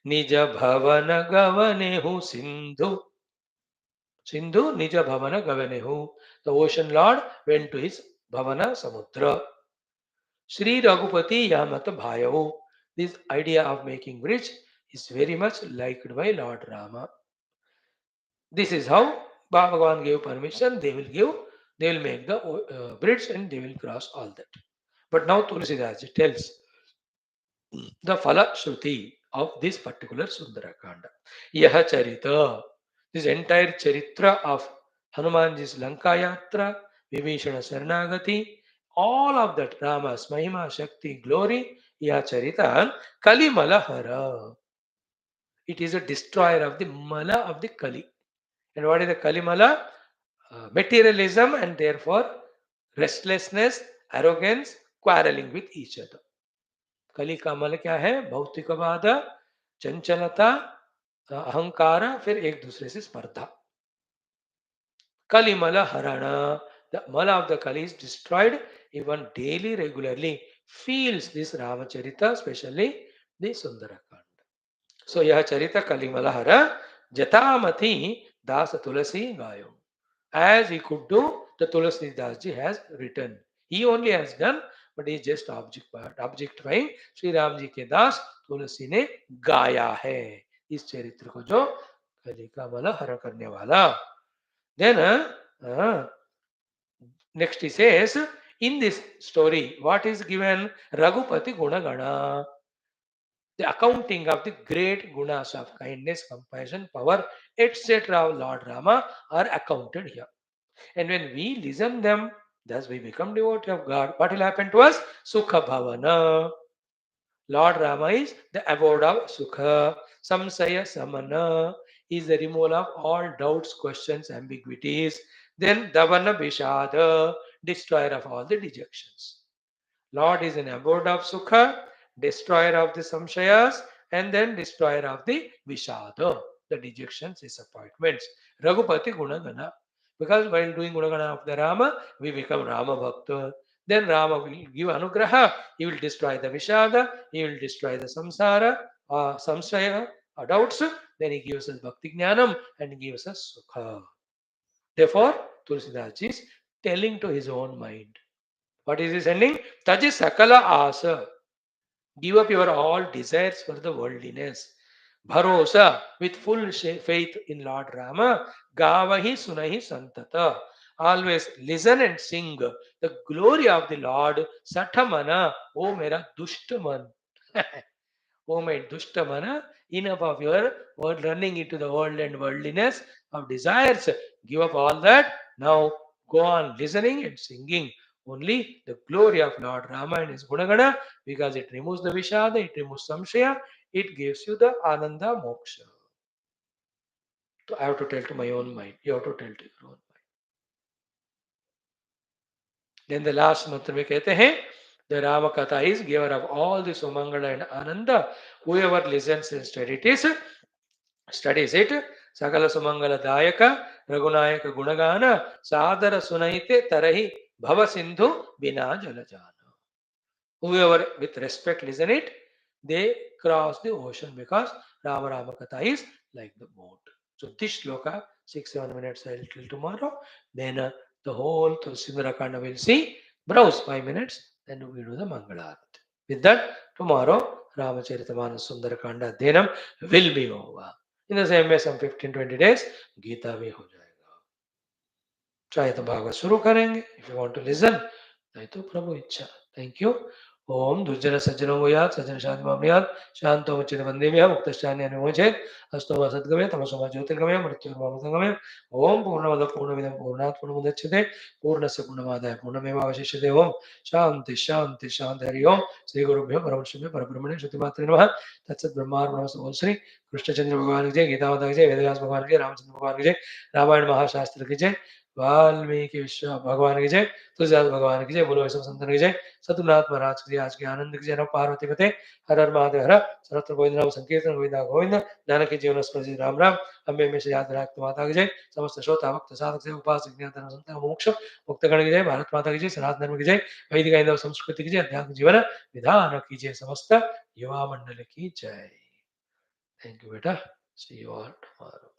निज भवन गवने हूँ Sindhu. Sindhu Nija Bhavana Gavanehu. The ocean lord went to his Bhavana Samudra. Sri Raghupati Yamata Bhayavu. This idea of making bridge is very much liked by Lord Rama. This is how Bhagavan gave permission. They will make the bridge and they will cross all that. But now Tulsidas tells the Phala Shruti of this particular Sundara Kanda. Yaha Charita, this entire Charitra of Hanumanji's Lanka Yatra, Vibhishana Saranagati, all of that Rama's Mahima, Shakti, glory, Yaha Charita, Kali Malahara. It is a destroyer of the Mala of the Kali. And what is the Kali Mala? Materialism and therefore restlessness, arrogance, quarreling with each other. कली का मल क्या है? भौतिकवाद, चंचलता, अहंकार, फिर एक दूसरे से स्पर्धा. कलिमल हरण. The mala of the Kali is destroyed. Even daily, regularly feels this Ramacharita, especially the Sundarakanda. So, यह चरित कलिमल हर जतामति दास तुलसी गायो. As he could do, the Tulasi Das ji has written. He only has done, but he is just objectifying. Shri Ram जी के दास तुलसी ने गाया है इस चरित्र को जो कली का मल हर करने वाला. Then next he says, in this story, what is given? Raghupati Gunagana, the accounting of the great gunas of kindness, compassion, power, etc. of Lord Rama are accounted here. And when we listen them, thus we become devotee of God. What will happen to us? Sukha Bhavana. Lord Rama is the abode of Sukha. Samsaya Samana is the removal of all doubts, questions, ambiguities. Then Davana Vishada, destroyer of all the dejections. Lord is an abode of Sukha, destroyer of the Samshayas, and then destroyer of the Vishada, the dejections, disappointments. Raghupati Gunagana. Because while doing Gunagana of the Rama, we become Rama Bhakta. Then Rama will give Anugraha, he will destroy the Vishada, he will destroy the Samsara, Samshaya, doubts. Then he gives us Bhakti Jnanam and he gives us Sukha. Therefore, Tulsidas is telling to his own mind. What is he sending? Taji Sakala Asa. Give up your all desires for the worldliness. Bharosa, with full faith in Lord Rama. Gavahi Sunahi Santata. Always listen and sing the glory of the Lord. Satamana, O Mera Dushtaman. O my Dushtamana, enough of your world running into the world and worldliness of desires. Give up all that. Now go on listening and singing only the glory of Lord Rama and his Gunagana, because it removes the Vishada, it removes Samshaya, it gives you the Ananda Moksha. So I have to tell to my own mind. You have to tell to your own mind. Then the last mantra में कहते हैं, the Rama Katha is giver of all the Sumangala and Ananda. Whoever listens and studies it, Sakala Sumangala Dayaka, Raghunayaka Gunagana, Sadara Sunaite Tarahi Bhava Sindhu Bina Jalajana. Whoever with respect listen it, they cross the ocean because Rama Rama Katha is like the boat. So this shloka, 6-7 minutes I'll till tomorrow. Then the whole Sundara Kanda will see. Browse 5 minutes, then we do the Mangalarati. With that, tomorrow Ramacharithamanas Sundara Kanda Dhenam will be over. In the same way, some 15-20 days, Geetha भी हो जाएगा. चाहे तो भागवत शुरू करेंगे. If you want to listen, नहीं तो प्रभु इच्छा. Thank you. ओम दुर्जन सज्जनो भूयात् सज्जन शांति मामयात् शांतो मुच्यते वन्देम्यः मुक्तश्चान्य अनुमोचेत् अस्तो वा सद्गमय तमसो वा ज्योतिर्गमय मृत्युर्मामसंगमय ओम पूर्णमदः पूर्णमिदं पूर्णात् पूर्णमुदच्यते पूर्णस्य पूर्णमादाय पूर्णमेवावशिष्यते ओम शांति शांति शांति हरि ओम श्री गुरुभ्यो परमश्रभ्यो परब्रह्मणे श्रुतिमात्रे नमः तत्सत् ब्रह्मार्पणमस्तु ओम श्री कृष्णचंद्र भगवान की जय गीता माता की जय वेदव्यास भगवान की जय रामचंद्र भगवान की जय रामायण महाशास्त्र की जय वाल्मीकि विश्व भगवान की जय तुलसीदास भगवान की जय बोलो वैष्णव संतन की जय सतुनाथ महाराज की आज के आनंद की जय पार्वती पते हर हर महादेव हर सर्वत्र गोविंद नाम संकीर्तन गोविंदा गोविंद नानक के जीवन स्मृति राम राम अम्बे में से याद रखते माता की जय समस्त श्रोता भक्त साधक से उपासक ज्ञान संत मोक्ष मुक्त गण की जय भारत माता की जय सनातन धर्म की जय वैदिक हिंदू संस्कृति की जय अध्यात्म जीवन विधान की जय समस्त युवा मंडल की जय थैंक यू बेटा सी यू ऑल टुमारो